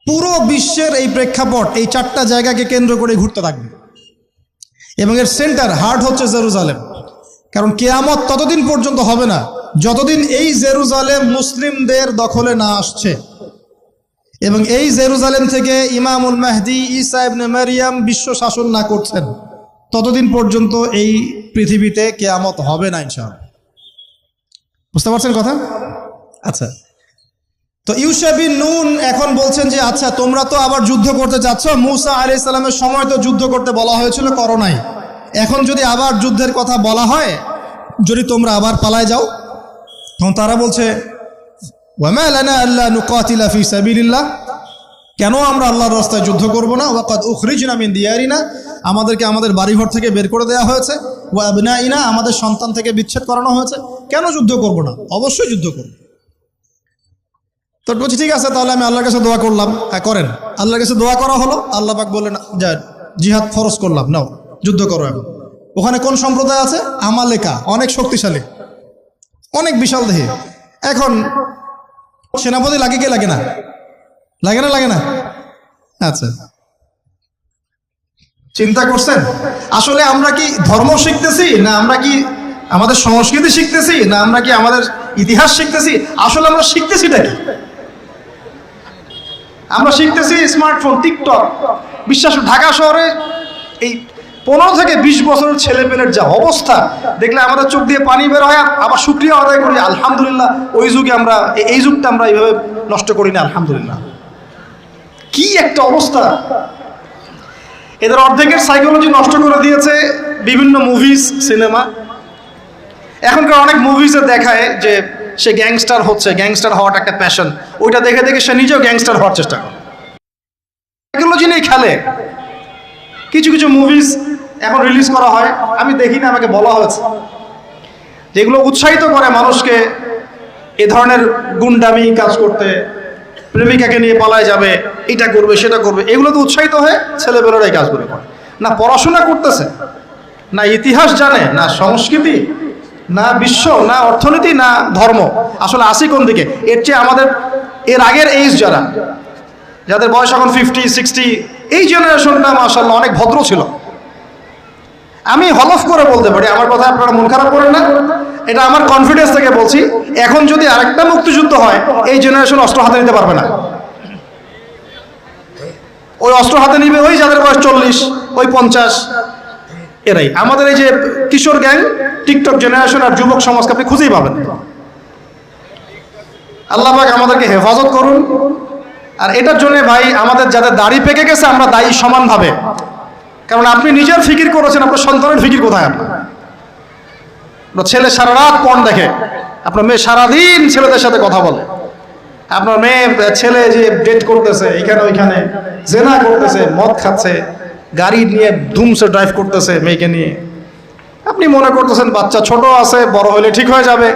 পুরো বিশ্বের এই প্রেক্ষাপট এই 4টা জায়গাকে কেন্দ্র করে ঘুরতে থাকবে, এবং এর সেন্টার হার্ট হচ্ছে জেরুজালেম। কারণ কিয়ামত ততদিন পর্যন্ত হবে না যতদিন এই জেরুজালেম মুসলিমদের দখলে না আসছে, এবং এই জেরুজালেম থেকে ইমামুল মাহদি ঈসা ইবনে মারইয়াম বিশ্ব শাসন না করছেন, ততদিন পর্যন্ত এই পৃথিবীতে কিয়ামত হবে না ইনশাআল্লাহ। বুঝতে পারছেন কথা? আচ্ছা, তো ইউশা বিন নুন এখন বলছেন যে আচ্ছা তোমরা তো আবার যুদ্ধ করতে চাচ্ছ, মুসা আলাইহিস সালামের সময় তো যুদ্ধ করতে বলা হয়েছিল, করো নাই। এখন যদি আবার যুদ্ধের কথা বলা হয়, যদি তোমরা আবার পালায় যাও, তখন তারা বলছে ওয়ামা লানা আল্লা নুকাতিলা ফি সাবিলিল্লাহ, কেন আমরা আল্লাহর রাস্তায় যুদ্ধ করব না? ওয়াকাদ উখরিজনা মিন দিয়ারিনা, আমাদেরকে আমাদের বাড়িঘর থেকে বের করে দেওয়া হয়েছে, ওয়া আবনাইনা, আমাদের সন্তান থেকে বিচ্ছেদ করানো হয়েছে, কেন যুদ্ধ করব না? অবশ্যই যুদ্ধ করব। তো বলছি ঠিক আছে, তাহলে আমি আল্লাহর কাছে দোয়া করলাম। হ্যাঁ করেন। আল্লাহর কাছে দোয়া করা হলো, আল্লাহ পাক বললেন যা জিহাদ ফরজ করলাম, নাও যুদ্ধ করো। এখন ওখানে কোন সম্প্রদায় আছে? আমালেকা, অনেক শক্তিশালী, অনেক বিশাল দেহে। এখন সেনাপতি লাগে কি লাগে না? লাগে না? লাগে না? আচ্ছা, চিন্তা করছেন আসলে আমরা কি ধর্ম শিখতেছি, না আমরা কি আমাদের সংস্কৃতি শিখতেছি, না আমরা কি আমাদের ইতিহাস শিখতেছি? আসলে আমরা শিখতেছিটা কি? আমরা শিখতেছি স্মার্টফোন, টিকটক। বিশ্বাস, ঢাকা শহরে এই 15 থেকে 20 বছরের ছেলেপেলের যা অবস্থা দেখলে আমাদের চোখ দিয়ে পানি বের হয়। আবার শুকরিয়া আদায় করি, আলহামদুলিল্লাহ ওই যুগে আমরা, এই যুগটা আমরা এইভাবে নষ্ট করি না, আলহামদুলিল্লাহ। কি একটা অবস্থা! এদের অর্ধেকের সাইকোলজি নষ্ট করে দিয়েছে বিভিন্ন মুভিজ, সিনেমা। এখনকার অনেক মুভিজে দেখায় যে সে গ্যাংস্টার হচ্ছে, গ্যাংস্টার হওয়াটা একটা প্যাশন। ওইটা দেখে দেখে সে নিজেও গ্যাংস্টার হওয়ার চেষ্টা করে, সাইকোলজি নিয়ে খেলে। কিছু কিছু মুভিজ এখন রিলিজ করা হয়, আমি দেখি না, আমাকে বলা হয়েছে, যেগুলো উৎসাহিত করে মানুষকে এ ধরনের গুন্ডামি কাজ করতে, প্রেমিকাকে নিয়ে পালায় যাবে, এটা করবে সেটা করবে। এগুলো তো উৎসাহিত হয়ে ছেলেবেলারা এই কাজগুলো করে। না পড়াশোনা করতেছে, না ইতিহাস জানে, না সংস্কৃতি, না বিশ্ব, না অর্থনীতি, না ধর্ম। আসলে আসি কোন দিকে? এর চেয়ে আমাদের এর আগের এইজ যাদের বয়স এখন 50, 60, এই জেনারেশনটা মাশাআল্লাহ অনেক ভদ্র ছিল। আমি হলফ করে বলতে পারি, আমার কথা আপনারা মন খারাপ করেন না, এটা আমার কনফিডেন্স থেকে বলছি। এখন যদি আরেকটা মুক্তিযুদ্ধ হয়, এই জেনারেশন অস্ত্র হাতে নিতে পারবে না। ওই অস্ত্র হাতে নিবে ওই যাদের বয়স 40, ওই 50, এরাই। আমাদের এই যে কিশোর গ্যাং, টিকটক জেনারেশন আর যুবক সমাজকে আপনি খুঁজেই পাবেন। আল্লাহ পাক আমাদেরকে হেফাজত করুন। আর এটার জন্য ভাই আমাদের যাদের দাড়ি পেকে গেছে আমরা দায়ী সমানভাবে। কারণ আপনি নিজের ফিকির করেছেন, আপনার সন্তানের ফিকির কোথায়? আপনার ছেলে সারা রাত পর্ন দেখে, আপনার মেয়ে সারাদিন ছেলেদের সাথে কথা বলে, আপনার ছেলে যে ডেট করতেছে এইখানে ওইখানে, জেনা করতেছে, মদ খাচ্ছে, গাড়ি নিয়ে ধুমসে ড্রাইভ করতেছে মেয়েকে নিয়ে। আপনি মনে করতেছেন বাচ্চা ছোট আছে, বড় হলে ঠিক হয়ে যাবে।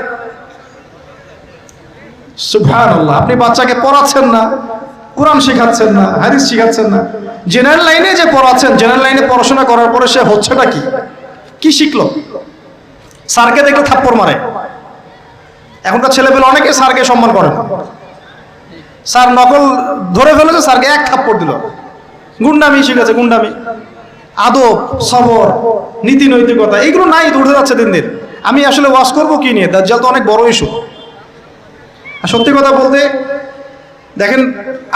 সুবহানাল্লাহ, আপনি বাচ্চাকে পড়াচ্ছেন না, কোরআন শেখাচ্ছেন না, হাদিস শেখাচ্ছেন না। জেনারেল লাইনে যে পড়াচ্ছেন, জেনারেল লাইনে পড়াশোনা করার পরে সে হচ্ছেটা কি? কি শিখলো? স্যারকে দেখলে থাপ্পড় মারে। এখনকার ছেলেপেলে অনেকে স্যারকে সম্মান করে না। স্যার নকল ধরে ফেলেছে, স্যারকে এক থাপ্পড় দিল। গুন্ডামি শিখেছে, গুন্ডামি। আদব, সবর, নীতি নৈতিকতা এইগুলো নাই, উঠে যাচ্ছে দিন দিন। আমি আসলে ওয়াজ করবো কি নিয়ে? দাজ্জাল তো অনেক বড় ইস্যু। আর সত্যি কথা বলতে দেখেন,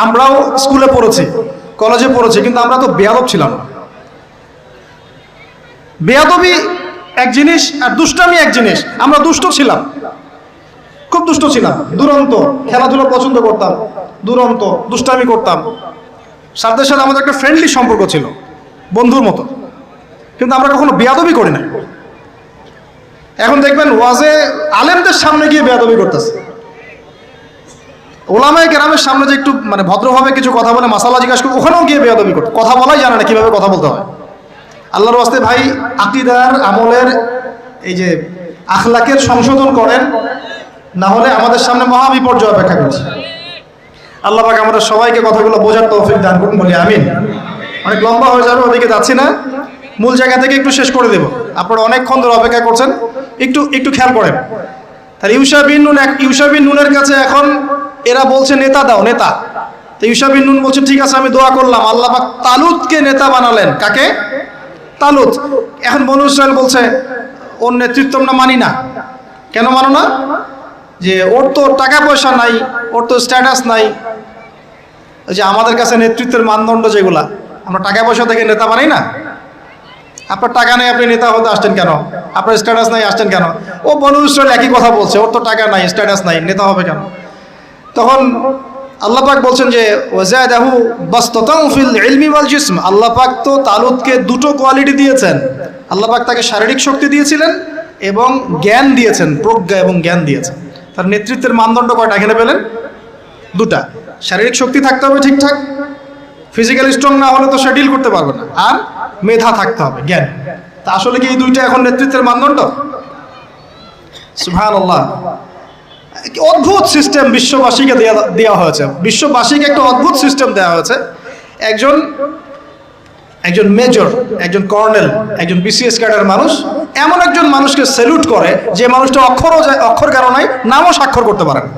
আমরাও স্কুলে পড়েছি, কলেজে পড়েছি, কিন্তু আমরা তো বেয়াদব ছিলাম না। বেয়াদবি এক জিনিস আর দুষ্টামি এক জিনিস। আমরা দুষ্ট ছিলাম, খুব দুষ্ট ছিলাম, দুরন্ত। খেলাধুলা পছন্দ করতাম, দুরন্ত, দুষ্টামি করতাম। স্যারদের সাথে আমাদের একটা ফ্রেন্ডলি সম্পর্ক ছিল, বন্ধুর মতো। কিন্তু আমরা কখনো বেয়াদবি করি না। এখন দেখবেন ওয়াজে আলেমদের সামনে গিয়ে বেয়াদবি করতেছে। ওলামায়ে কেরামের সামনে যে একটু মানে ভদ্রভাবে কিছু কথা বলে, মাসালা জিজ্ঞাসা করে, ওখানেও গিয়ে বেয়াদবি করতে, কথা বলাই জানে না কিভাবে কথা বলতে হয়। আল্লাহর ওয়াস্তে ভাই, আকীদার, আমলের, এই যে আখলাকের সংশোধন করেন, না হলে আমাদের সামনে মহা বিপর্যয় অপেক্ষা করছে। আল্লাহ পাক আমাদের সবাইকে কথাগুলো বোঝার তৌফিক দান করুন, বলি আমিন। অনেক লম্বা হয়ে যাবে, ওদিকে যাচ্ছি না, মূল জায়গা থেকে একটু শেষ করে দেব। আপনারা অনেকক্ষণ ধরে অপেক্ষা করছেন, একটু খেয়াল করেন। তাহলে ইউশা বিন নুনের কাছে এখন এরা বলছে নেতা দাও, নেতা। তো ইউশা বিন নুন বলছে ঠিক আছে, আমি দোয়া করলাম। আল্লাহ পাক তালুতকে নেতা বানালেন। কাকে? তালুত। এখন বনু ইসরাইল বলছে ওর নেতৃত্ব আমরা মানি না। কেন মানো না? যে ওর তো টাকা পয়সা নাই, ওর তো স্ট্যাটাস নাই। যে আমাদের কাছে নেতৃত্বের মানদণ্ড যেগুলা, আমরা টাকা পয়সা থেকে নেতা বানাই না। আপনার টাকা নেই, আপনি নেতা হতে আসছেন কেন? আপনার স্ট্যাটাস নাই, আসছেন কেন? ও বনু ইসরাইল একই কথা বলছে, ওর তো টাকা নাই, স্ট্যাটাস নাই, নেতা হবে কেন? তখন আল্লাহ পাক বলছেন যে ওয়াজাদাহু বাসতাতান ফিল ইলমি ওয়াল জিসম। আল্লাহ পাক তো তালুতকে দুটো কোয়ালিটি দিয়েছেন। আল্লাহ পাক তাকে শারীরিক শক্তি দিয়েছিলেন এবং জ্ঞান দিয়েছেন, প্রজ্ঞা এবং জ্ঞান দিয়েছেন। তার নেতৃত্বের মানদণ্ড কয়টা এখানে পেলেন? দুটা। শারীরিক শক্তি থাকতে হবে ঠিকঠাক, ফিজিক্যালি স্ট্রং না হলে তো সে ডিল করতে পারবে না, আর মেধা থাকতে হবে, জ্ঞান। তা আসলে কি এই দুইটা এখন নেতৃত্বের মানদণ্ড? সুবহানাল্লাহ। অদ্ভুত সিস্টেম বিশ্ববাসীকে দেওয়া হয়েছে। বিশ্ববাসীকে একটা অদ্ভুত সিস্টেম দেওয়া হয়েছে। একজন মেজর, একজন কর্নেল, একজন বিসিএস ক্যাডার মানুষ এমন একজন মানুষকে স্যালুট করে যে মানুষটা অক্ষর জ্ঞান নাই, নামও স্বাক্ষর করতে পারে না।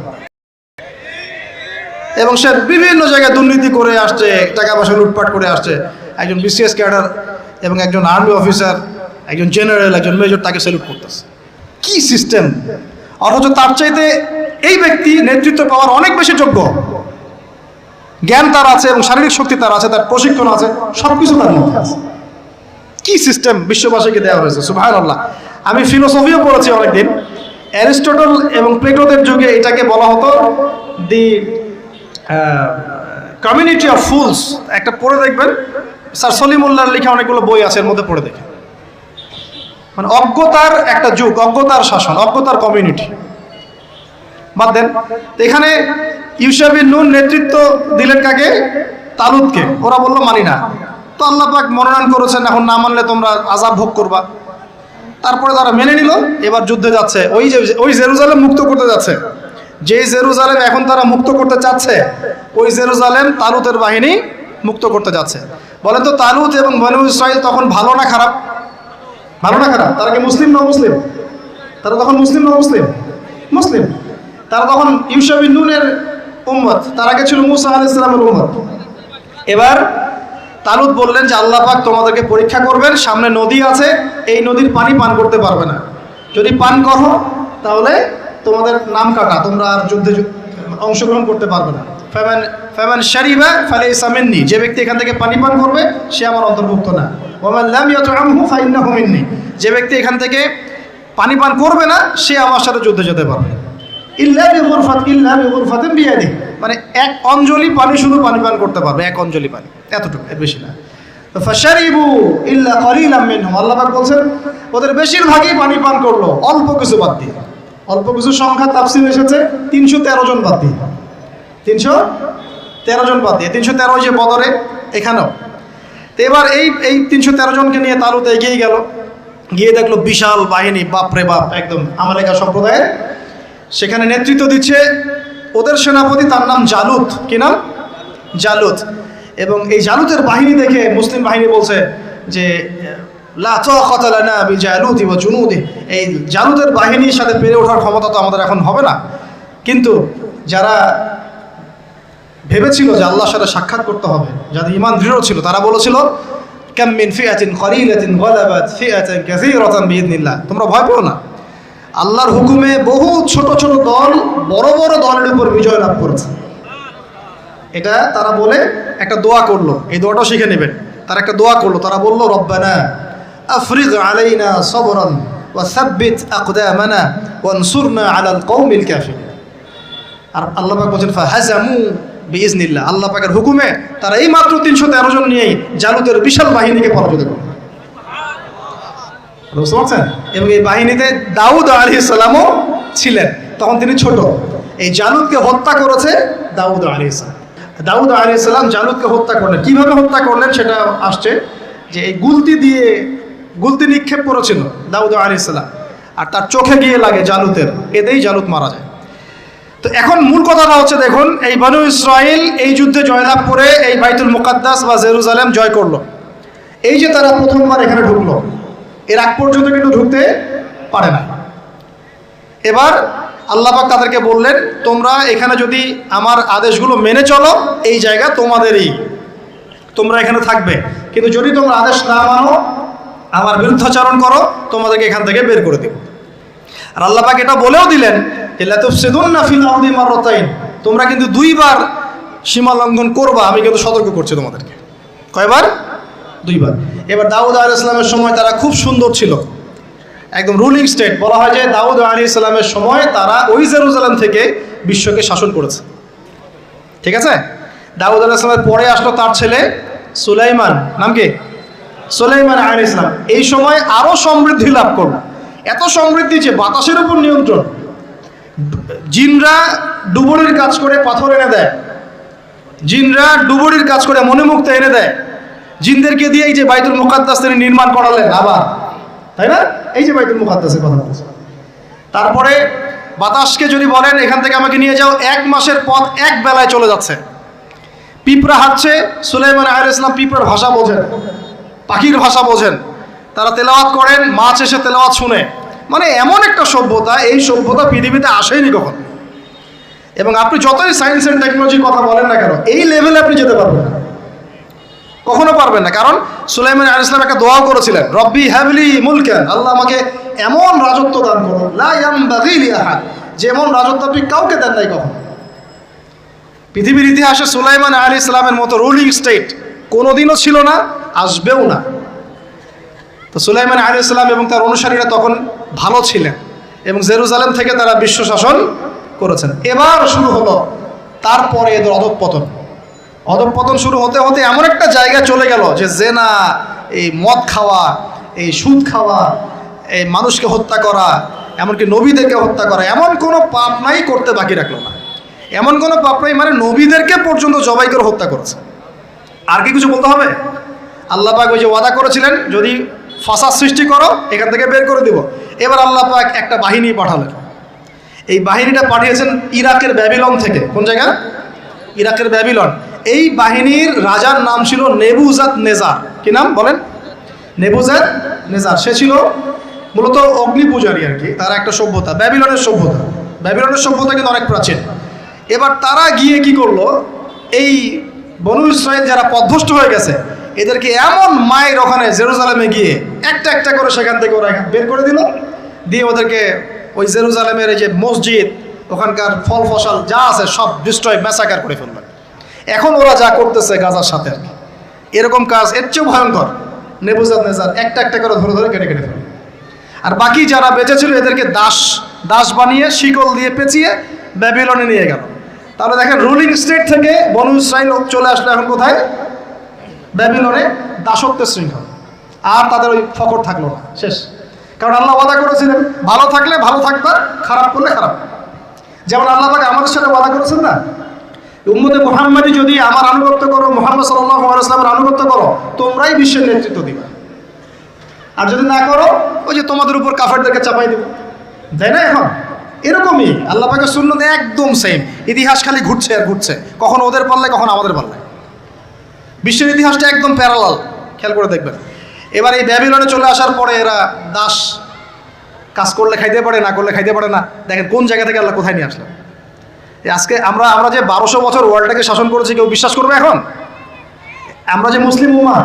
এবং সে বিভিন্ন জায়গায় দুর্নীতি করে আসছে, টাকা পয়সা লুটপাট করে আসছে। একজন বিসিএস ক্যাডার এবং একজন আর্মি অফিসার, একজন জেনারেল, একজন মেজর তাকে স্যালুট করতেছে। কি সিস্টেম! অথচ তার চাইতে এই ব্যক্তি নেতৃত্ব পাওয়ার অনেক বেশি যোগ্য। জ্ঞান তার আছে এবং শারীরিক শক্তি তার আছে, তার প্রশিক্ষণ আছে, সবকিছু তার মধ্যে আছে। কি সিস্টেম বিশ্ববাসীকে দেওয়া হয়েছে! সুবহানাল্লাহ। আমি ফিলোসফিও পড়েছি অনেকদিন। অ্যারিস্টটল এবং প্লেটোদের যুগে এটাকে বলা হতো দি কমিউনিটি অফ ফুলস। একটা পড়ে দেখবেন, স্যার সলিমুল্লাহর লেখা অনেকগুলো বই আছে, এর মধ্যে পড়ে দেখেন। মানে অজ্ঞতার একটা যুগ, অজ্ঞতার শাসন, অজ্ঞতার কমিউনিটি। বাদ দেন, এখানে ইউশা বিন নুন নেতৃত্ব দিলেন কাকে? তালুতকে। ওরা বললো মানি না। তো আল্লাহ পাক মনোনয়ন করেছেন, এখন না মানলে তোমরা আযাব ভোগ করবা। তারপরে তারা মেনে নিল, এবার যুদ্ধে যাচ্ছে। ওই জেরুজালেম মুক্ত করতে যাচ্ছে। যে জেরুজালেম এখন তারা মুক্ত করতে চাচ্ছে, ওই জেরুজালেম তালুতের বাহিনী মুক্ত করতে যাচ্ছে। বলেন তো, তালুত এবং বনু ইসরাইল তখন ভালো না খারাপ? ভালো না খারাপ? তারা কি মুসলিম না মুসলিম? তারা তখন মুসলিম না মুসলিম? মুসলিম। তারা তখন ইউশা বিন নুনের উম্মত, তার আগে ছিল মূসা আলাইহিস সালামের উম্মত। এবার তালুত বললেন যে আল্লাহ পাক তোমাদেরকে পরীক্ষা করবেন, সামনে নদী আছে, এই নদীর পানি পান করতে পারবে না। যদি পান করো তাহলে তোমাদের নাম কাটা, তোমরা আর যুদ্ধে অংশগ্রহণ করতে পারবে না। ফামান শারিবা ফালাইসা মিন্নি, যে ব্যক্তি এখান থেকে পানি পান করবে সে আমার অন্তর্ভুক্ত না। ওয়ামান লাম ইয়াতআমহু ফাইন্নাহু মিন্নি, যে ব্যক্তি এখান থেকে পানি পান করবে না সে আমার সাথে যুদ্ধে যেতে পারবে। ইল্লা বিগুরফাতিন বিয়াদিহি, মানে এক অঞ্জলি পানি শুধু পানি পান করতে পারবে, এক অঞ্জলি পানি, এতটুকু, এর বেশি না। ফাশারিবু ইল্লা কলিলাম মিনহুম, আল্লাহ পাক বলছেন ওদের বেশিরভাগই পানি পান করলো, অল্প কিছু বাদ দিয়ে। অল্প কিছু সংখ্যা তাফসীরে এসেছে 313 জন বাদ দিয়ে, 313 জন বাদ দিয়ে। 313 যে বদরে, এখানেও। তো এবার এই 313 জনকে নিয়ে তালুত এগিয়ে গেল, গিয়ে দেখলো বিশাল বাহিনী, বাপরে বাপ, একদম আমালেকা সম্প্রদায়ের। সেখানে নেতৃত্ব দিচ্ছে ওদের সেনাপতি, তার নাম জালুত। কি নাম? জালুত। এবং এই জালুতের বাহিনী দেখে মুসলিম বাহিনী বলছে যে লা তাকাতা লানা বিজালুতি ওয়া জুনুদি, এই জালুতের বাহিনীর সাথে পেরে ওঠার ক্ষমতা তো আমাদের এখন হবে না। কিন্তু যারা ভেবেছিল যে আল্লাহর সাথে সাক্ষাৎ করতে হবে, যাদের ঈমান দৃঢ় ছিল, তারা বলেছিল কাম মিন ফিআতিন কলিলাতিন গালাবাত ফিআতান কাসীরাতান বিইذনিল্লাহ, তোমরা ভয় পেও না, আল্লাহর হুকুমে বহু ছোট ছোট দল বড় বড় দলের উপর বিজয় লাভ করেছে। এটা তারা বলে একটা দোয়া করলো, এই দোয়াটাও শিখে নেবেন। তারা একটা দোয়া করলো, তারা বললো রব্বানা আফরিগ আলাইনা সবরান ওয়া সাব্বিত আকদামানা ওয়ানসুরনা আলাল কওমিল কাফিরিন। আর আল্লাহ পাক বলেন ফাহাজামু বিইذনিল্লাহ, আল্লাহ পাকের হুকুমে তারা এই মাত্র 313 জন নিয়েই জালুতের বিশাল বাহিনীকে পরাজিত করলো। বুঝতে পারছেন? এবং এই বাহিনীতে দাউদ আলাইহিস সালামও ছিলেন, তখন তিনি ছোট। এই জালুতকে হত্যা করেছে দাউদ আলাইহিস সালাম। দাউদ আলাইহিস সালাম জালুতকে হত্যা করলেন। কিভাবে হত্যা করলেন সেটা আসছে, যে এই গুলতি নিক্ষেপ করেছিল দাউদ আলাইহিস সালাম, আর তার চোখে গিয়ে লাগে জালুতের, এতেই জালুত মারা যায়। তো এখন মূল কথাটা হচ্ছে, দেখুন এই বনু ইসরাইল এই যুদ্ধে জয়লাভ করে এই বাইতুল মুকাদ্দাস বা জেরুজালেম জয় করলো। এই যে তারা প্রথমবার এখানে ঢুকলো, এর আগ পর্যন্ত কিন্তু ঢুকতে পারে না। এবার আল্লাহ পাক তাদেরকে বললেন তোমরা এখানে যদি আমার আদেশগুলো মেনে চলো, এই জায়গা তোমাদেরই, তোমরা এখানে থাকবে। কিন্তু যদি তোমরা আদেশ না মানো, আমার বিরুদ্ধাচরণ করো, তোমাদেরকে এখান থেকে বের করে দেব। আর আল্লাহ পাক এটা বলেও দিলেন লা তুফসিদুন্না ফিল আরদি মাররাতাইন, তোমরা কিন্তু 2বার সীমা লঙ্ঘন করবা, আমি কিন্তু সতর্ক করছি তোমাদেরকে। কয়বার? 2বার। এবার দাউদ আলাইহিস সালামের সময় তারা খুব সুন্দর ছিল, একদম রুলিং স্টেট। বলা হয় যে দাউদ আলাইহিস সালামের সময় তারা ওই জেরুজালেম থেকে বিশ্বকে শাসন করেছে। ঠিক আছে? দাউদ আলাইহিস সালামের পরে আসলো তার ছেলে সুলাইমান, নাম কি? সুলাইমান আলাইহিস সালাম। এই সময় আরো সমৃদ্ধি লাভ করলো, এত সমৃদ্ধি যে বাতাসের উপর নিয়ন্ত্রণ। জিনরা ডুবুরির কাজ করে পাথর এনে দেয়, জিনরা ডুবুরির কাজ করে মণিমুক্তা এনে দেয়। জিনদেরকে দিয়ে এই যে বাইতুল মুকাদ্দাস তিনি নির্মাণ করালেন আবার, তাই না? এই যে বাইতুল মুকাদ্দাসের কথা বলছে। তারপরে বাতাসকে যদি বলেন এখান থেকে আমাকে নিয়ে যাও, 1 মাসের পথ 1 বেলায় চলে যাচ্ছে। পিঁপড়া হাঁটছে, সুলাইমান আলাইহিস সালাম পিঁপড়ার ভাষা বোঝেন, পাখির ভাষা বোঝেন। তারা তেলাওয়াত করেন, মাছ এসে তেলাওয়াত শুনে। মানে এমন একটা সভ্যতা, এই সভ্যতা পৃথিবীতে আসেনি কখন। এবং আপনি যতই সায়েন্স অ্যান্ড টেকনোলজির কথা বলেন না কেন, এই লেভেলে আপনি যেতে পারবেন না, কখনো পারবেন না। কারণ সুলাইমান আলাইহিস সালাম একটা দোয়া করেছিলেন, রব্বি হাবলি মুলকান, আল্লাহ আমাকে এমন রাজত্ব দান করুন, লা ইয়ামবাগি লি আহাদ, যেমন রাজত্ব আপনি কাউকে দেন নাই কখনো। পৃথিবীর ইতিহাসে সুলাইমান আলাইহিস সালামের মতো রুলিং স্টেট কোনোদিনও ছিল না, আসবেও না। তো সুলাইমান আলাইহিস সালাম এবং তার অনুসারীরা তখন ভালো ছিলেন এবং জেরুজালেম থেকে তারা বিশ্ব শাসন করেছেন। এবার শুরু হলো তারপরে এদের অধঃপতন শুরু হতে হতে এমন একটা জায়গায় চলে গেল যে জেনা, এই মদ খাওয়া, এই সুদ খাওয়া, এই মানুষকে হত্যা করা, এমনকি নবীদেরকে হত্যা করা, এমন কোনো পাপ নাই করতে বাকি রাখলো না। এমন কোনো পাপ নাই মানে নবীদেরকে পর্যন্ত জবাই করে হত্যা করেছে। আর কি কিছু বলতে হবে? আল্লাহ পাক ওই যে ওয়াদা করেছিলেন, যদি ফাসাদ সৃষ্টি করো এখান থেকে বের করে দিব। এবার আল্লাহ পাক একটা বাহিনী পাঠালেন। এই বাহিনীটা পাঠিয়েছেন ইরাকের ব্যাবিলন থেকে। কোন জায়গা? ইরাকের ব্যাবিলন। এই বাহিনীর রাজার নাম ছিল নেবুজাদ নেজার। কি নাম বলেন? নেবুজাদ নেজার। সে ছিল মূলত অগ্নি পূজারী আর কি। তারা একটা সভ্যতা, ব্যাবিলনের সভ্যতা। ব্যাবিলনের সভ্যতা কিন্তু অনেক প্রাচীন। এবার তারা গিয়ে কি করলো, এই বনু ইসরাইল যারা পথভ্রষ্ট হয়ে গেছে এদেরকে এমন মায়ের ওখানে জেরুজালেমে গিয়ে একটা একটা করে সেখান থেকে ওরা বের করে দিল, দিয়ে ওদেরকে ওই জেরুজালেমের এই যে মসজিদ, ওখানকার ফল ফসল যা আছে সব ডিস্ট্রয়, ম্যাসাকার করে ফেললেন। এখন ওরা যা করতেছে গাজার সাথে আর কি, এরকম কাজ এর চেয়েও ভয়ঙ্কর। নেবুজাদ নেজার একটা একটা করে ধরে ধরে কেটে কেটে ফেলল। আর বাকি যারা বেঁচে ছিল এদেরকে দাস বানিয়ে শিকল দিয়ে পেঁচিয়ে ব্যাবিলনে নিয়ে গেল। তাহলে দেখেন, রুলিং স্টেট থেকে বনু ইসরাইল চলে আসলো এখন কোথায়? ব্যাবিলনে, দাসত্বের শৃঙ্খল। আর তাদের ওই ফকর থাকলো না, শেষ। কারণ আল্লাহ ওয়াদা করেছিলেন, ভালো থাকলে ভালো থাকবা, খারাপ করলে খারাপ। যেমন আল্লাহ পাক আমাদের সাথে ওয়াদা করেছেন না, উম্মতে মুহাম্মাদি যদি আমার আনুগত্য করো, মুহাম্মদ সাল্লাল্লাহু আলাইহি ওয়াসাল্লামের আনুগত্য করো, তোমরাই বিশ্বের নেতৃত্ব দিবা। আর যদি না করো, ওই যে তোমাদের উপর কাফেরদেরকে চাপাই দেব, তাই না? এখন এরকমই আল্লাহ পাকের সুন্নাত একদম সেম। ইতিহাস খালি ঘুরছে আর ঘুরছে, কখন ওদের পাল্লায় কখন আমাদের পাল্লায়। বিশ্বের ইতিহাসটা একদম প্যারালাল, খেয়াল করে দেখবেন। এবার এই ব্যাবিলনে চলে আসার পরে এরা দাস, কাজ করলে খাইতে পারে, না করলে খাইতে পারে না। দেখেন কোন জায়গা থেকে আল্লাহ কোথায় নিয়ে আসলো। আজকে আমরা যে 1200 বছর ওয়ার্ল্ডটাকে শাসন করেছি, কেউ বিশ্বাস করবে এখন? আমরা যে মুসলিম উম্মাহ,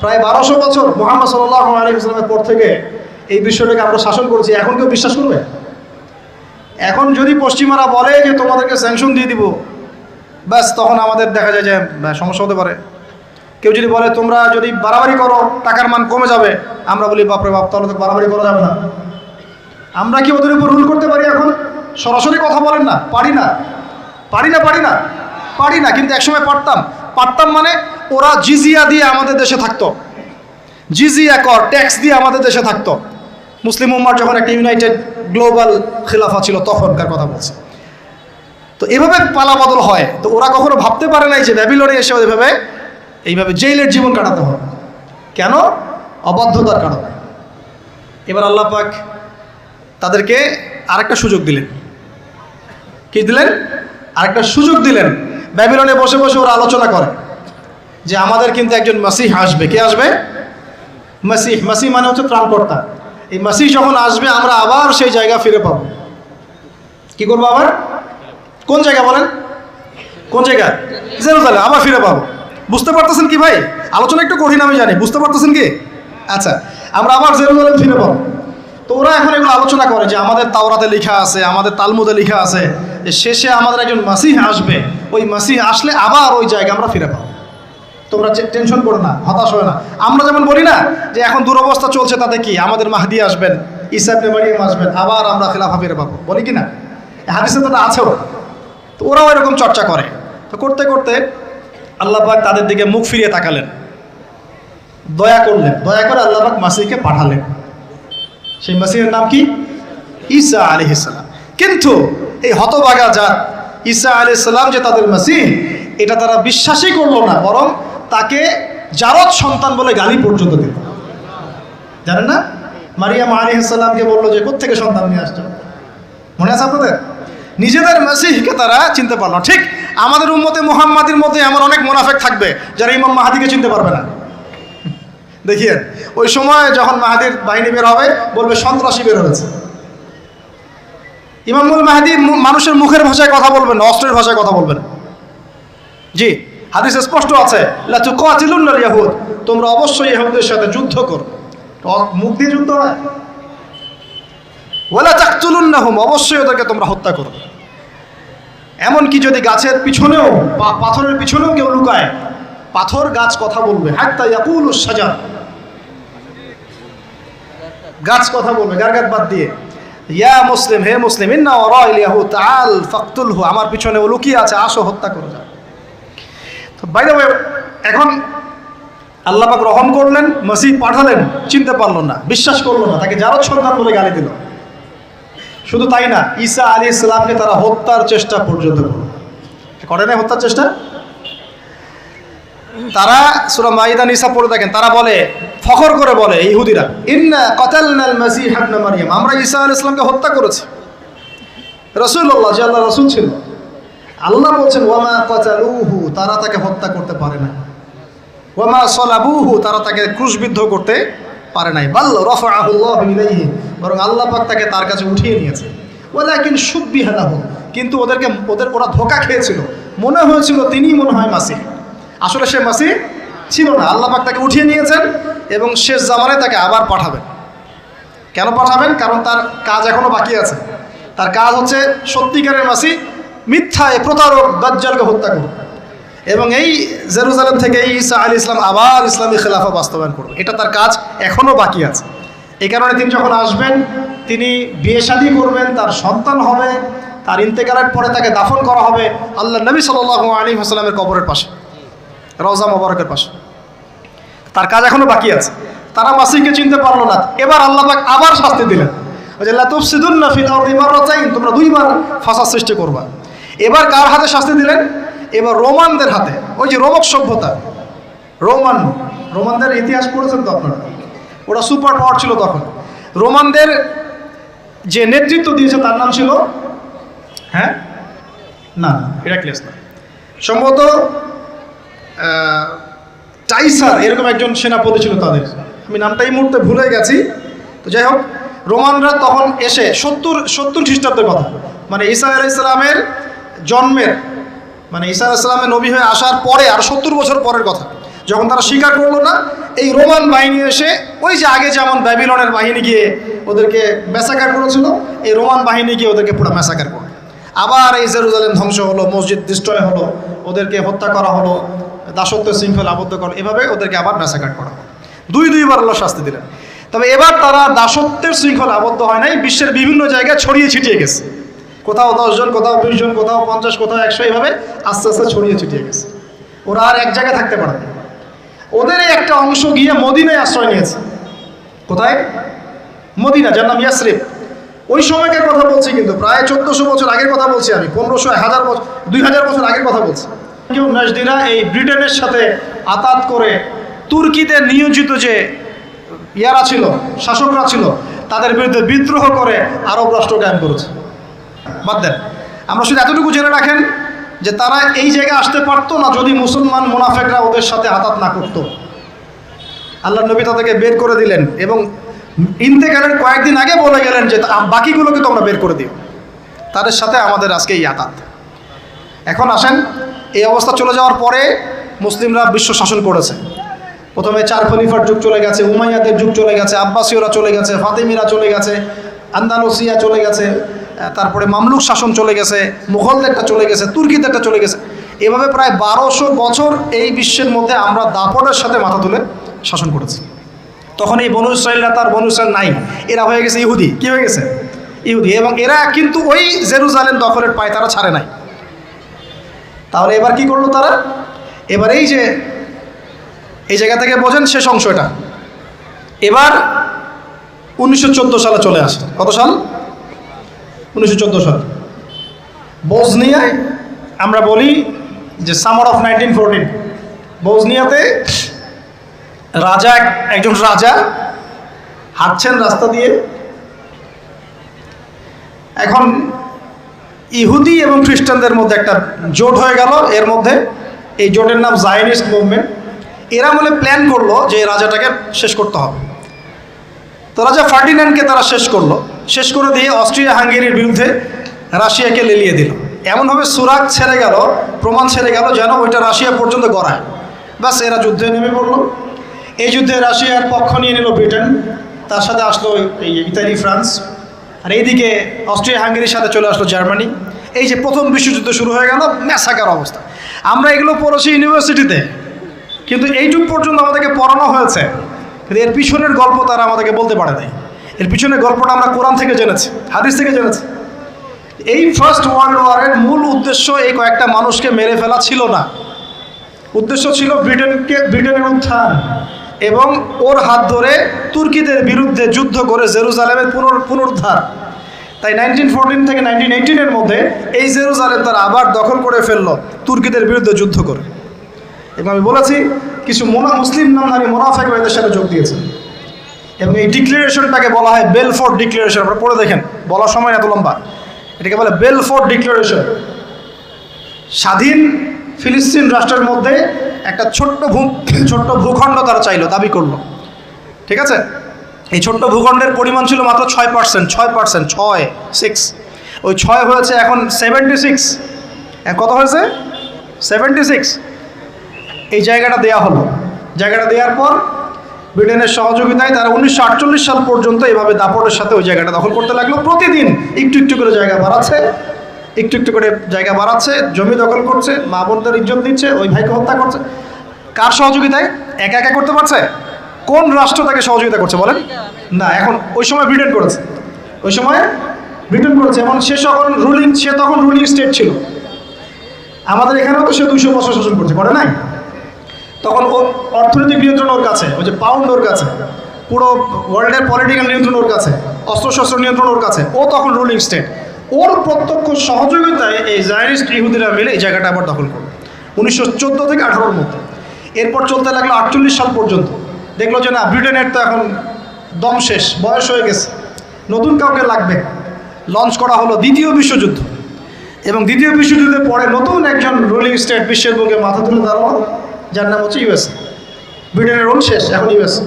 প্রায় 1200 বছর মুহাম্মদ সাল্লাল্লাহু আলাইহি ওয়াসাল্লামের পর থেকে এই বিশ্বটাকে আমরা শাসন করেছি, এখন কেউ বিশ্বাস করবে? এখন যদি পশ্চিমারা বলে যে তোমাদেরকে স্যাংশন দিয়ে দিব, ব্যাস তখন আমাদের দেখা যায় যে সমস্যা হতে পারে। কেউ যদি বলে তোমরা যদি বাড়াবাড়ি করো টাকার মান কমে যাবে, আমরা বলি বাপরে বাপ, তাহলে তো বাড়াবাড়ি করা যাবে না। আমরা কি ওদের উপর রুল করতে পারি? এখন সরাসরি কথা বলেন না, পারি না। কিন্তু একসময় পারতাম মানে ওরা জিজিয়া দিয়ে আমাদের দেশে থাকতো, জিজিয়া কর, ট্যাক্স দিয়ে আমাদের দেশে থাকতো। মুসলিম উম্মার যখন একটা ইউনাইটেড গ্লোবাল খিলাফা ছিল তখনকার কথা বলছে। তো এভাবে পালাবদল হয়। তো ওরা কখনো ভাবতে পারে নাই যে ব্যাবিলনে এসে এইভাবে জেইলের জীবন কাটাতে হবে। কেন? অবাধ্যতার কারণে। এবার আল্লাহ পাক তাদেরকে আরেকটা সুযোগ দিলেন। কি দিলেন? আরেকটা সুযোগ দিলেন। ব্যাবিলনে বসে বসে ওরা আলোচনা করে যে আমাদের কিন্তু একজন মাসিহ আসবে। কে আসবে? মাসিহ মানে হচ্ছে ত্রাণকর্তা। এই মাসিহ যখন আসবে আমরা আবার সেই জায়গা ফিরে পাবো। কি করবো আবার? কোন জায়গা বলেন? কোন জায়গা? জেরুজালেম আবার ফিরে পাবো। বুঝতে পারতেছেন কি ভাই? আলোচনা একটু কঠিন আমি জানি, বুঝতে পারতেছেন কি? আচ্ছা, আমরা আবার জেরুজালেম ফিরে পাবো। তো ওরা এখন এগুলো আলোচনা করে যে আমাদের তাওরাতে লেখা আছে, আমাদের তালমুদে লেখা আছে যে শেষে আমাদের একজন মাসিহ আসবে, ওই মাসিহ আসলে আবার ওই জায়গা আমরা ফিরে পাবো। তোমরা টেনশন করো না, হতাশ হয় না। আমরা যেমন বলি না যে এখন দুরবস্থা চলছে, তাতে কি আমাদের মাহদি আসবেন, ঈসা ইবনে মারইয়াম আসবেন, আবার আমরা খিলাফা ফিরে পাবো, বলি কি না? হাদিসে তো আছেও। তো ওরাও এরকম চর্চা করে। তো করতে করতে আল্লাহ পাক তাদের দিকে মুখ ফিরিয়ে তাকালেন, দয়া করলেন। দয়া করে আল্লাহ পাক মাসিহকে পাঠালেন। সেই মাসিহের নাম কি? ঈসা আলাইহিস সালাম। কিন্তু এই হতভাগা জাত ঈসা আলাইহিস সালাম যে তাদের মাসিহ, এটা তারা বিশ্বাসই করলো না, বরং তাকে জারদ সন্তান বলে গালি পর্যন্ত দিল। জানেন না, মারিয়াম আলাইহিস সালামকে বললো যে কোত্থেকে সন্তান নিয়ে আসছো? মনে আছে আপনাদের? নিজেদের মাসিহকে তারা চিনতে পারলো। ঠিক আমাদের উম্মতে মুহাম্মাদির মধ্যে এমন অনেক মুনাফিক থাকবে যারা ইমাম মাহদিকে চিনতে পারবে না। দেখিয়েন, ওই সময় যখন মাহদির বাহিনী বের হবে বলবে সন্ত্রাসী বের হয়েছে। ইমামুল মাহদী মানুষের মুখের ভাষায় কথা বলবেন না, অস্ত্রের ভাষায় কথা বলবেন। জি, হাদিসে স্পষ্ট আছে, লা তুকাতিলুনাল ইয়াহুদ, তোমরা অবশ্যই ইহুদের সাথে যুদ্ধ করো। মুখ দিয়ে যুদ্ধ হয়। ওয়ালা তাকতুলুন্নাহুম, অবশ্যই ওদেরকে তোমরা হত্যা করো। এমনকি যদি গাছের পিছনেও বা পাথরের পিছনেও কেউ লুকায়, পাথর গাছ কথা বলবে, হাত্তা ইয়াকুলুস শাজার, গাছ কথা বলবে গারগাত বাদ দিয়ে, ইয়া মুসলিম, হে মুসলিম, ইন্না ওয়ারাইল ইয়াহুদ তাআল ফাকতুলহু, আমার পিছনে ও লুকিয়ে আছে, আসো হত্যা করো যাও। তো বাই দ্য ওয়ে, এখন আল্লাহ পাক রহম করলেন, মসিহ পাঠালেন, চিনতে পারলো না, বিশ্বাস করলো না, তাকে জারদ সন্তান বলে গালি দিল। শুধু তাই না, ঈসা আলাইহিস সালামকে তারা হত্যার চেষ্টা পর্যন্ত করে না, হত্যার চেষ্টা। তারা সূরা মাইদা নিসা পড়ে দেখেন, তারা বলে, ফখর করে বলে ইহুদিরা, ইন্না কাতালনাল মাসিহ ইবনে মারইয়াম, আমরা ঈসা আলাইহিস সালামকে হত্যা করেছি। রাসূলুল্লাহ, যে আল্লাহর রাসূল ছিল, আল্লাহ বলছেন ওয়ামা কাতালুহু, তারা তাকে হত্যা করতে পারে না। ওয়ামা সালাবুহু, তারা তাকে ক্রুশবিদ্ধ করতে পারে নাই। বাল রাফাআহুল্লাহু ইলাইহি, বরং আল্লাহ পাক তাকে তার কাছে উঠিয়ে নিয়েছে। ওয়ালাকিন শুববিহা লাহু, কিন্তু ওরা ধোঁকা খেয়েছিল, মনে হয়েছিল তিনিই মনে হয় মাসিহ, আসলে সে মাসিহ ছিল না। আল্লাহ পাক তাকে উঠিয়ে নিয়েছেন এবং শেষ জামানায় তাকে আবার পাঠাবেন। কেন পাঠাবেন? কারণ তার কাজ এখনো বাকি আছে। তার কাজ হচ্ছে সত্যিকারের মাসিহ মিথ্যায় প্রতারক দাজ্জালকে হত্যা করবে, এবং এই জেরুজালেম থেকে ঈসা আলাইহিস সালাম আবার ইসলামী খেলাফা বাস্তবায়ন করবে। এটা তার কাজ এখনও বাকি আছে। এই কারণে তিনি যখন আসবেন, তিনি বিয়ে শাদী করবেন, তার সন্তান হবে, তার ইন্তেকালের পরে তাকে দাফন করা হবে আল্লাহ নবী সাল্লাল্লাহু আলাইহি ওয়াসাল্লামের কবরের পাশে, রওজা মোবারকের পাশে। তার কাজ এখনো বাকি আছে। তারা মাসিহকে চিনতে পারলো না। এবার আল্লাহ পাক আবার শাস্তি দিলেন, লা তুফসিদুন্না ফিল আরদি মাররাতাইন, তোমরা দুইবার ফাসাদ সৃষ্টি করবা। এবার কার হাতে শাস্তি দিলেন? এবার রোমানদের হাতে। ওই যে রোমক সভ্যতা, রোমানদের ইতিহাস পড়েছেন তো আপনারা, ওরা সুপার পাওয়ার ছিল তখন। রোমানদের যে নেতৃত্ব দিয়েছে তার নাম ছিল, হেরাক্লিয়াস না, সম্ভবত টাইসার, এরকম একজন সেনাপতি ছিল তাদের, আমি নামটা এই মুহূর্তে ভুলে গেছি। তো যাই হোক, রোমানরা তখন এসে 70 খ্রিস্টাব্দের কথা, মানে ঈসা আলাইহিস সালামের জন্মের, মানে ঈসা আলাইহিস সালামের নবী হয়ে আসার পরে আর 70 বছর পরের কথা, যখন তারা স্বীকার করলো না, এই রোমান বাহিনী এসে ওই যে আগে যেমন ব্যাবিলনের বাহিনী গিয়ে ওদেরকে ম্যাসাকার করেছিল, এই রোমান বাহিনী গিয়ে ওদেরকে পুরো ম্যাসাকার করলো। আবার এই জেরুজালেম ধ্বংস হলো, মসজিদ ডিস্ট্রয় হলো, ওদেরকে হত্যা করা হলো, দাসত্ব শৃঙ্খলা আবদ্ধ করা, এভাবে ওদেরকে আবার ম্যাসাকার করা হলো। দুইবার আল্লাহ শাস্তি দিলেন। তবে এবার তারা দাসত্বের শৃঙ্খলা আবদ্ধ হয় নাই, বিশ্বের বিভিন্ন জায়গায় ছড়িয়ে ছিটিয়ে গেছে। কোথাও 10 জন, কোথাও 20 জন, কোথাও 50, কোথাও 100, এভাবে আস্তে আস্তে ছড়িয়ে ছিটিয়ে গেছে। ওরা আর এক জায়গায় থাকতে পারে না। ওদের একটা অংশ গিয়ে মদিনায় আশ্রয় নিয়েছে। কোথায়? মদিনা, যার নাম ইয়াসরিব। ওই সময়কার কথা বলছি, কিন্তু প্রায় 1400 বছর আগের কথা বলছি আমি, 1500, 1000 বছর, 2000 বছর আগের কথা বলছি। কেউ নাজদিরা এই ব্রিটেনের সাথে আতাত করে তুর্কিদের নিয়োজিত যে ইয়ারা ছিল, শাসকরা ছিল, তাদের বিরুদ্ধে বিদ্রোহ করে আরব রাষ্ট্র কায়েম করেছে। বাদ দেন, আমরা শুধু এতটুকু জেনে রাখেন যে তারা এই জায়গায় আসতে পারতো না যদি মুসলমান মুনাফেকরা ওদের সাথে আতাত না করতো। আল্লাহ নবী তাদেরকে বের করে দিলেন এবং ইন্তেকালের কয়েকদিন আগে বলে গেলেন যে বাকিগুলোকে তোমরা বের করে দিও, তাদের সাথে আমাদের আজকে এই আতাত। এখন আসেন, এই অবস্থা চলে যাওয়ার পরে মুসলিমরা বিশ্ব শাসন করেছে। প্রথমে 4 খলিফার যুগ চলে গেছে, উমাইয়াদের যুগ চলে গেছে, আব্বাসীয়রা চলে গেছে, ফাতিমিরা চলে গেছে, আন্দালুসিয়া চলে গেছে, তারপরে মামলুক শাসন চলে গেছে, মুঘলদেরটা চলে গেছে, তুর্কিদেরটা চলে গেছে। এভাবে প্রায় 1200 বছর এই বিশ্বের মধ্যে আমরা দাপটের সাথে মাথা তুলে শাসন করেছি। তখন এই বনু ইসরাইলরা তার বনু ইসরাইল নাই, এরা হয়ে গেছে ইহুদি। কি হয়ে গেছে? ইহুদি। এবং এরা কিন্তু ওই জেরুজালেম দখলের পায় তারা ছাড়ে নাই। তাহলে এবার কি করলো তারা? এবার এই যে এই জায়গা থেকে বোঝেন শেষ অংশ এটা। এবার 1914 সালে চলে আসে। কত সাল? 1914 সাল। বসনিয়ায় আমরা বলি যে সামার অফ 1914, বসনিয়াতে একজন রাজা হাঁটছেন রাস্তা দিয়ে। এখন ইহুদি এবং খ্রিস্টানদের মধ্যে একটা জোট হয়ে গেল। এর মধ্যে এই জোটের নাম জায়নিস্ট মুভমেন্ট। এরা বলে প্ল্যান করলো যে রাজাটাকে শেষ করতে হবে। তো রাজা ফার্ডিন্যান্ডকে তারা শেষ করে দিয়ে অস্ট্রিয়া হাঙ্গেরির বিরুদ্ধে রাশিয়াকে লেলিয়ে দিল। এমনভাবে সুরাগ ছেড়ে গেল, প্রমাণ ছেড়ে গেল যেন ওইটা রাশিয়া পর্যন্ত গড়ায়। ব্যাস এরা যুদ্ধে নেমে পড়লো। এই যুদ্ধে রাশিয়ার পক্ষ নিয়ে নিল ব্রিটেন, তার সাথে আসলো এই ইতালি, ফ্রান্স, আর এইদিকে অস্ট্রিয়া হাঙ্গেরির সাথে চলে আসলো জার্মানি। এই যে প্রথম বিশ্বযুদ্ধ শুরু হয়ে গেল, ম্যাসাকার অবস্থা। আমরা এগুলো পড়েছি ইউনিভার্সিটিতে, কিন্তু এইটুক পর্যন্ত আমাদেরকে পড়ানো হয়েছে, কিন্তু এর পিছনের গল্প তারা আমাদেরকে বলতে পারে নাই। এর পিছনের গল্পটা আমরা কোরআন থেকে জেনেছি, হাদিস থেকে জেনেছি। এই ফার্স্ট ওয়ার্ল্ড ওয়ারের মূল উদ্দেশ্য এই কয়েকটা মানুষকে মেরে ফেলা ছিল না। উদ্দেশ্য ছিল ব্রিটেনের উত্থান এবং ওর হাত ধরে তুর্কিদের বিরুদ্ধে যুদ্ধ করে জেরুজালেমের পুনরুদ্ধার। তাই 1914 থেকে 1918-এর মধ্যে এই জেরুজালেম তারা আবার দখল করে ফেললো তুর্কিদের বিরুদ্ধে যুদ্ধ করে। এবং আমি বলেছি কিছু মুসলিম নামধারী মুনাফিক এদের সাথে যোগ দিয়েছে। এবং এই ডিক্লারেশনটাকে বলা হয় বেলফোর্ট ডিক্লারেশন। আপনারা পড়ে দেখেন, বলার সময় এত লম্বা। এটাকে বলে বেলফোর্ট ডিক্লারেশন। স্বাধীন ফিলিস্তিন রাষ্ট্রের মধ্যে একটা ছোট্ট ভূখণ্ড তারা চাইলো, দাবি করলো, ঠিক আছে। এই ছোট্ট ভূখণ্ডের পরিমাণ ছিল মাত্র 6%। 6 ওই 6 হয়েছে এখন 76। কত হয়েছে? 76। এই জায়গাটা দেয়া হলো। জায়গাটা দেওয়ার পর ব্রিটেনের সহযোগিতায় তারা 1948 সাল পর্যন্ত এইভাবে দাপটের সাথে ওই জায়গাটা দখল করতে লাগলো। প্রতিদিন একটু একটু করে জায়গা বাড়াচ্ছে, একটু একটু করে জায়গা বাড়াচ্ছে, জমি দখল করছে, মা বোনদের ইজ্জত দিচ্ছে, ওই ভাইকে হত্যা করছে। কার সহযোগিতায়? একা একা করতে পারছে? কোন রাষ্ট্র তাকে সহযোগিতা করছে বলেন? না, এখন ওই সময় ব্রিটেন করেছে। ওই সময় ব্রিটেন করেছে। এবং সে তখন রুলিং স্টেট ছিল। আমাদের এখানেও তো সে 200 বছর শাসন করছে, করে নাই? তখন ও অর্থনৈতিক নিয়ন্ত্রণ ওর কাছে, ওই যে পাউন্ড ওর কাছে, পুরো ওয়ার্ল্ডের পলিটিক্যাল নিয়ন্ত্রণ ওর কাছে, অস্ত্রশস্ত্র নিয়ন্ত্রণ ওর কাছে। ও তখন রুলিং স্টেট। ওর প্রত্যক্ষ সহযোগিতায় এই জায়নিস্ট ইহুদিরা মিলে এই জায়গাটা আবার দখল করলো 1914 থেকে 18-এর মধ্যে। এরপর চলতে লাগলো 48 সাল পর্যন্ত। দেখলো যে না, ব্রিটেনের তো এখন দম শেষ, বয়স হয়ে গেছে, নতুন কাউকে লাগবে। লঞ্চ করা হলো দ্বিতীয় বিশ্বযুদ্ধ। এবং দ্বিতীয় বিশ্বযুদ্ধের পরে নতুন একজন রুলিং স্টেট বিশ্বের বুকে মাথা তুলে দাঁড়ালো, যার নাম হচ্ছে ইউএসএ। ব্রিটেনের রোল শেষ, এখন ইউএসএ।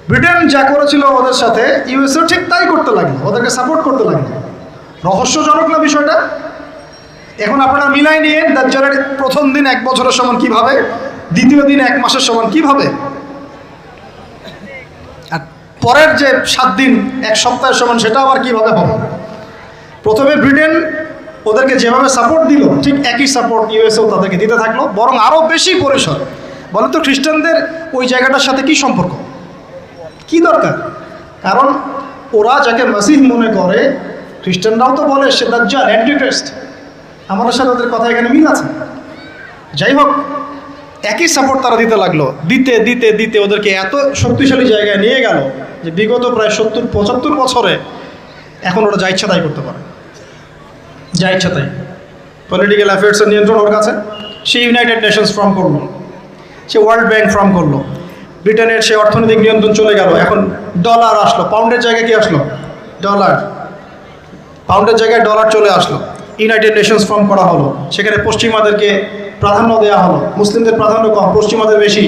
ব্রিটেন যা করেছিল ওদের সাথে, ইউএসএ ঠিক তাই করতে লাগলো, ওদেরকে সাপোর্ট করতে লাগলো। রহস্যজনক না বিষয়টা? এখন আপনারা মিলাই নিয়ে দাজ্জালের প্রথম দিন 1 বছরের সমান কিভাবে, দ্বিতীয় দিন 1 মাসের সমান কিভাবে, আর পরের যে 7 দিন 1 সপ্তাহের সমান সেটা আবার কিভাবে হবে। প্রথমে ব্রিটেন ওদেরকে যেভাবে সাপোর্ট দিল, ঠিক একই সাপোর্ট ইউএসএও তাদেরকে দিতে থাকলো, বরং আরও বেশি পরিসর। বলে তো খ্রিস্টানদের ওই জায়গাটার সাথে কি সম্পর্ক, কি দরকার? কারণ ওরা যাকে মাসিহ মনে করে, খ্রিস্টানরাও তো বলে সে দাজ্জাল, অ্যান্টিক্রাইস্ট। আমাদের সাথে ওদের কথা এখানে মিল আছে। যাই হোক, একই সাপোর্ট তারা দিতে লাগলো। দিতে দিতে দিতে ওদেরকে এত শক্তিশালী জায়গায় নিয়ে গেল যে বিগত প্রায় 70-75 বছরে এখন ওরা যা ইচ্ছা তাই করতে পারে, যা ইচ্ছা তাই। পলিটিক্যাল অ্যাফেয়ার্সের নিয়ন্ত্রণ ওর কাছে। সে ইউনাইটেড নেশনস ফর্ম করলো, সে ওয়ার্ল্ড ব্যাংক ফর্ম করলো। ব্রিটেনের সে অর্থনৈতিক নিয়ন্ত্রণ চলে গেল। এখন ডলার আসলো, পাউন্ডের জায়গায় কি আসলো? ডলার। পাউন্ডের জায়গায় ডলার চলে আসলো। ইউনাইটেড নেশনস ফর্ম করা হলো। সেখানে পশ্চিমাদেরকে প্রাধান্য দেওয়া হলো, মুসলিমদের প্রাধান্য কম, পশ্চিমাদের বেশি।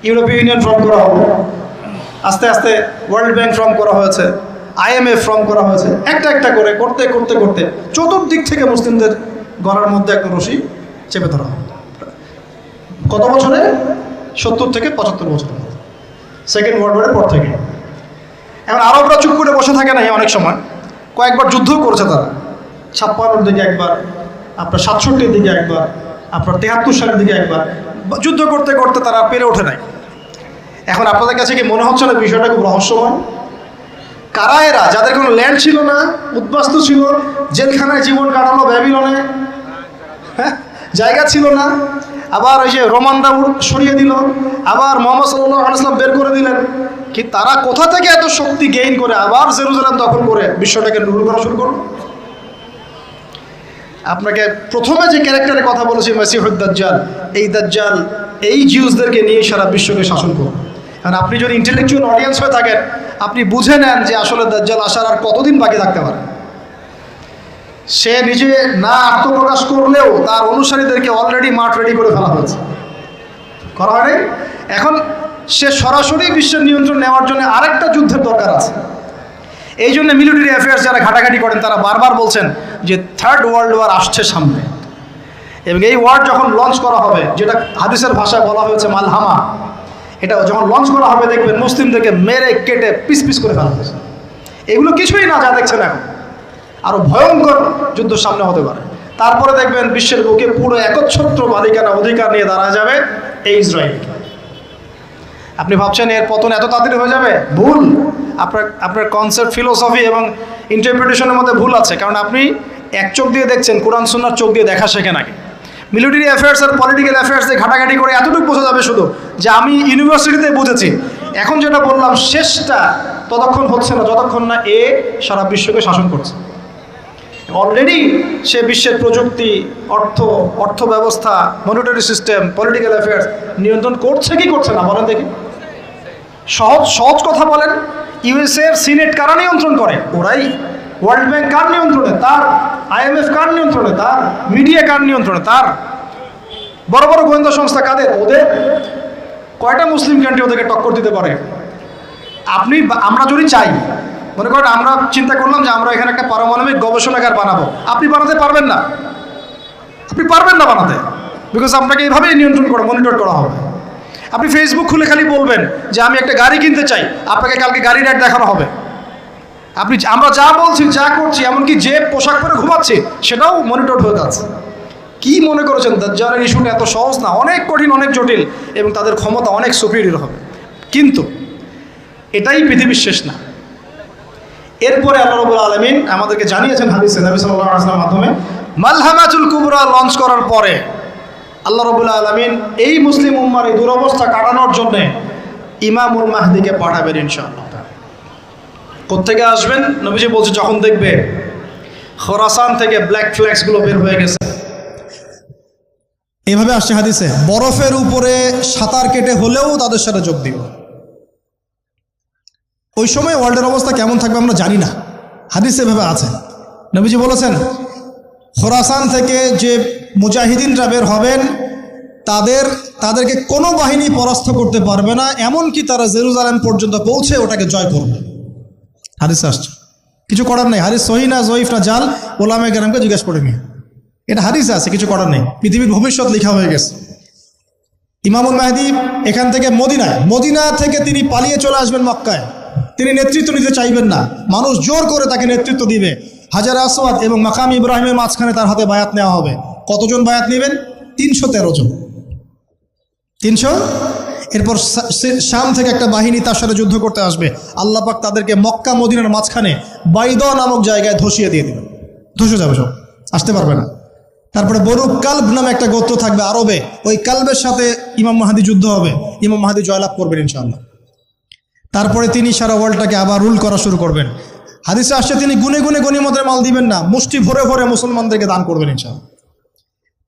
ইউরোপীয় ইউনিয়ন ফর্ম করা হলো। আস্তে আস্তে ওয়ার্ল্ড ব্যাংক ফর্ম করা হয়েছে, IMF ফর্ম করা হয়েছে। একটা একটা করে করতে করতে করতে চতুর্দিক থেকে মুসলিমদের গলার মধ্যে একটা রশি চেপে ধরা হয়। কত বছরে? 70 থেকে 75 বছরের মধ্যে, সেকেন্ড ওয়ার্ল্ড ওয়ারের পর থেকে। এখন আরবরা চুপ করে বসে থাকে নাই, অনেক সময় কয়েকবার যুদ্ধও করেছে তারা। 56-র দিকে একবার, আপনার 67-র দিকে একবার, আপনার 73 সালের দিকে একবার। যুদ্ধ করতে করতে তারা পেরে ওঠে নাই। এখন আপনাদের কাছে কি মনে হচ্ছে না বিষয়টা খুব রহস্যময়? কারা এরা, যাদের কোনো ল্যান্ড ছিল না, উদ্বাস্তু ছিল, জেলখানায় জীবন কাটালো ব্যাবিলনে, হ্যাঁ, জায়গা ছিল না। আবার ওই যে রোমানরা সরিয়ে দিল, আবার মুহাম্মদ সাল্লাল্লাহু আলাইহি ওয়াসাল্লাম বের করে দিলেন। কি তারা কোথা থেকে এত শক্তি গেইন করে আবার জেরুজালেম দখল করে বিশ্বটাকে রুল করা শুরু করলো? আপনাকে প্রথমে যে ক্যারেক্টারের কথা বলেছি, মাসিহুদ দাজ্জাল, এই দাজ্জাল এই জিউসদেরকে নিয়ে সারা বিশ্বকে শাসন করবে। কারণ আপনি যদি ইন্টেলেকচুয়াল অডিয়েন্স হয়ে থাকেন, আপনি বুঝে নেন যে আসলে দাজ্জাল আসার আর কতদিন বাকি থাকতে পারে। সে নিজে না আত্মপ্রকাশ করলেও তার অনুসারীদেরকে অলরেডি মাঠ রেডি করে ফেলা হয়েছে, করা হয়নি। এখন সে সরাসরি বিশ্বের নিয়ন্ত্রণ নেওয়ার জন্য আরেকটা যুদ্ধের দরকার আছে। এই জন্য মিলিটারি অ্যাফেয়ার্স যারা ঘাটাঘাটি করেন তারা বারবার বলছেন যে থার্ড ওয়ার্ল্ড ওয়ার আসছে সামনে, এবং এই ওয়ার্ড যখন লঞ্চ করা হবে, যেটা হাদিসের ভাষায় বলা হয়েছে মালহামা, এটা যখন লঞ্চ করা হবে দেখবেন মুসলিমদেরকে মেরে কেটে পিস পিস করে ফেলা হয়েছে। এগুলো কিছুই না যা দেখছেন এখন, আরও ভয়ঙ্কর যুদ্ধ সামনে হতে পারে। তারপরে দেখবেন বিশ্বের বুকে পুরো একচ্ছত্র মালিকানা অধিকার নিয়ে দাঁড়া যাবে এই ইসরায়েল। আপনি ভাবছেন এর পতন এত তাড়াতাড়ি হয়ে যাবে? ভুল। আপনার কনসেপ্ট, ফিলোসফি এবং ইন্টারপ্রিটেশনের মধ্যে ভুল আছে, কারণ আপনি এক চোখ দিয়ে দেখছেন, কোরআন সুন্নাহর চোখ দিয়ে দেখা শেখেন আগে। মিলিটারি অ্যাফেয়ার্স আর পলিটিক্যাল অ্যাফেয়ার্স দিয়ে ঘাটাঘাটি করে এতটুকু বোঝা যাবে শুধু যে আমি ইউনিভার্সিটিতে বুঝেছি। এখন যেটা বললাম শেষটা ততক্ষণ হচ্ছে না যতক্ষণ না এ সারা বিশ্বকে শাসন করছে। অলরেডি সে বিশ্বের প্রযুক্তি, অর্থ ব্যবস্থা, মনিটারি সিস্টেম, পলিটিক্যাল অ্যাফেয়ার্স নিয়ন্ত্রণ করছে কি করছে না বলেন দেখি। সহজ কথা বলেন, ইউএসএ এর সিনেট কারা নিয়ন্ত্রণ করে? ওরাই। ওয়ার্ল্ড ব্যাংক কার নিয়ন্ত্রণে? তার। IMF কার নিয়ন্ত্রণে? তার। মিডিয়া কার নিয়ন্ত্রণে? তার। বড় বড় গোয়েন্দা সংস্থা কাদের? ওদের। কয়টা মুসলিম কান্ট্রি ওদেরকে টক্কর দিতে পারে? আমরা যদি চাই, মনে করেন আমরা চিন্তা করলাম যে আমরা এখানে একটা পারমাণবিক গবেষণাগার বানাবো, আপনি বানাতে পারবেন না। আপনি পারবেন না বানাতে, বিকজ আপনাকে এইভাবেই নিয়ন্ত্রণ করা, মনিটর করা হবে। আপনি ফেসবুক খুলে খালি বলবেন যে আমি একটা গাড়ি কিনতে চাই, আপনাকে কালকে গাড়ির অ্যাড দেখানো হবে। আমরা যা বলছি, যা করছি, এমনকি যে পোশাক পরে ঘুমাচ্ছি সেটাও মনিটর হয়ে যাচ্ছে। কি মনে করেছেন দাজ্জালের ইস্যুটা এত সহজ না? অনেক কঠিন, অনেক জটিল, এবং তাদের ক্ষমতা অনেক সুপিরিয়র হবে। কিন্তু এটাই পৃথিবীর শেষ না। এরপরে আল্লাহ রাব্বুল আলামিন আমাদেরকে জানিয়েছেন হাদিসে, নবী সাল্লাল্লাহু আলাইহি ওয়াসাল্লামের মাধ্যমে, মালহামাতুল কুবরা লঞ্চ করার পরে আল্লাহ রাব্বুল আলামিন এই মুসলিম উম্মার এই দুরবস্থা কাটানোর জন্য ইমামুল মাহদিকে পাঠাবেন ইনশাআল্লাহ। কোত্থেকে আসবেন? নবীজি বলছে যখন দেখবে খোরাসান থেকে ব্ল্যাক ফ্ল্যাগসগুলো বের হয়ে গেছে। এভাবে আসছে হাদিসে, বরফের উপরে সাঁতার কেটে হলেও তাদের সাথে যোগ দিব। ওই সময় ওয়ার্ল্ডের অবস্থা কেমন থাকবে আমরা জানি না, হাদিসে এভাবে আছে। নবীজি বলেছেন খোরাসান থেকে যে মুজাহিদিনরা বের হবেন তাদেরকে কোনো বাহিনী পরাস্ত করতে পারবে না, এমনকি তারা জেরুজালেম পর্যন্ত পৌঁছে ওটাকে জয় করবে। হাদিসে আসছে, কিছু করার নেই। হাদিস সহিহ না জয়ীফ না জাল, ওলামায়ে কেরামকে জিজ্ঞেস করে নিয়ে, এটা হাদিসে আছে, কিছু করার নেই। পৃথিবীর ভবিষ্যৎ লেখা হয়ে গেছে। ইমামুল মাহদি এখান থেকে মদিনা থেকে তিনি পালিয়ে চলে আসবেন মক্কায়। তিনি নেতৃত্ব নিতে চাইবেন না, মানুষ জোর করে তাকে নেতৃত্ব দিবে। হাজার আসওয়াদ এবং মাকাম ইব্রাহিমের মাঝখানে তার হাতে বায়াত নেওয়া হবে। কতজন বায়াত নেবেন? 313 জন। 300। এরপর শাম থেকে একটা বাহিনী তার সাথে যুদ্ধ করতে আসবে। আল্লাহ পাক তাদেরকে মক্কা মদিনার মাঝখানে বাইদা নামক জায়গায় ধসিয়ে দিয়ে দেবে, ধসে যাবে, সব আসতে পারবে না। তারপরে বনু কালব নামে একটা গোত্র থাকবে আরবে, ওই কালবের সাথে ইমাম মাহদি যুদ্ধ হবে, ইমাম মাহদি জয়লাভ করবেন ইনশাআল্লাহ। তারপরে তিনি সারা ওয়ার্ল্ডটাকে আবার রুল করা শুরু করবেন। হাদিসে আসছে তিনি গুনে গুনে গনিমতের মাল দিবেন না, মুষ্টি ভরে ভরে মুসলমানদেরকে দান করবেন ইনশাআল্লাহ।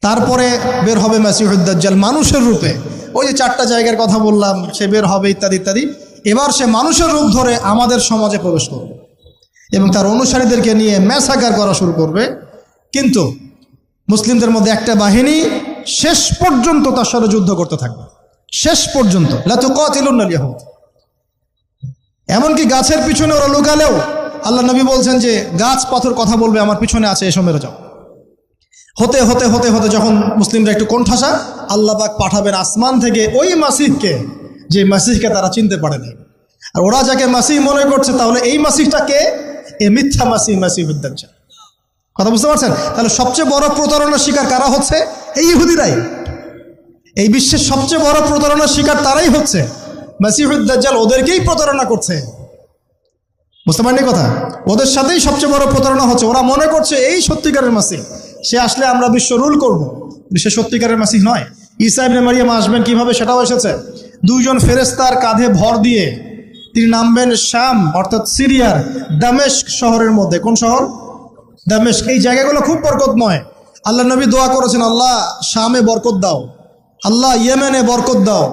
তারপরে বের হবে মাসিহুদ দাজ্জাল মানুষের রূপে, ওই যে 4টা জায়গার কথা বললাম, সে বের হবে ইত্যাদি ইত্যাদি। এবার সে মানুষের রূপ ধরে আমাদের সমাজে প্রবেশ করবে এবং তার অনুসারীদেরকে নিয়ে ম্যাসাকার করা শুরু করবে। কিন্তু মুসলিমদের মধ্যে একটা বাহিনী শেষ পর্যন্ত তার সাথে যুদ্ধ করতে থাকবে, শেষ পর্যন্ত। লা তুকাতিলুনাল ইয়াহুদ, এমনকি গাছের পিছনে ওরা লুকালেও আল্লাহ নবী বলছেন যে গাছ পাথর কথা বলবে আমার পিছনে আছে, এসো মেরে যাও। হতে হতে হতে হতে যখন মুসলিমরা একটু কোণঠাসা, আল্লাহ পাক পাঠাবেন আসমান থেকে ওই মাসিহকে, যে মাসিহকে তারা চিনতে পারেনি। আর ওরা যাকে মাসিহ মনে করছে, তাহলে এই মাসিহটা কে? এ মিথ্যা মাসিহুদ দাজ্জাল। কথা বুঝতে পারছেন? তাহলে সবচেয়ে বড় প্রতারণার শিকার কারা হচ্ছে? এই ইহুদিরাই। এই বিশ্বের সবচেয়ে বড় প্রতারণার শিকার তারাই হচ্ছে। মাসিহুদ দাজ্জাল ওদেরকেই প্রতারণা করছে, বুঝতে পারেননি কথা? ওদের সাথেই সবচেয়ে বড় প্রতারণা হচ্ছে। ওরা মনে করছে এই সত্যিকারের মাসিহ, সে আসলে আমরা বিশ্ব রুল করব। সে সত্যিকারের মাসিহ নয়। ঈসা ইবনে মারিয়াম আসবেন কিভাবে সেটাও এসেছে। 2 জন ফেরেশতার কাঁধে ভর দিয়ে তিনি নামবেন শাম অর্থাৎ সিরিয়ার দামেস্ক শহরের মধ্যে। কোন শহর? দামেস্ক। এই জায়গাগুলো খুব বরকতময়। আল্লাহ নবী দোয়া করেছেন, আল্লাহ শামে বরকত দাও, আল্লাহ ইয়েমেনে বরকত দাও,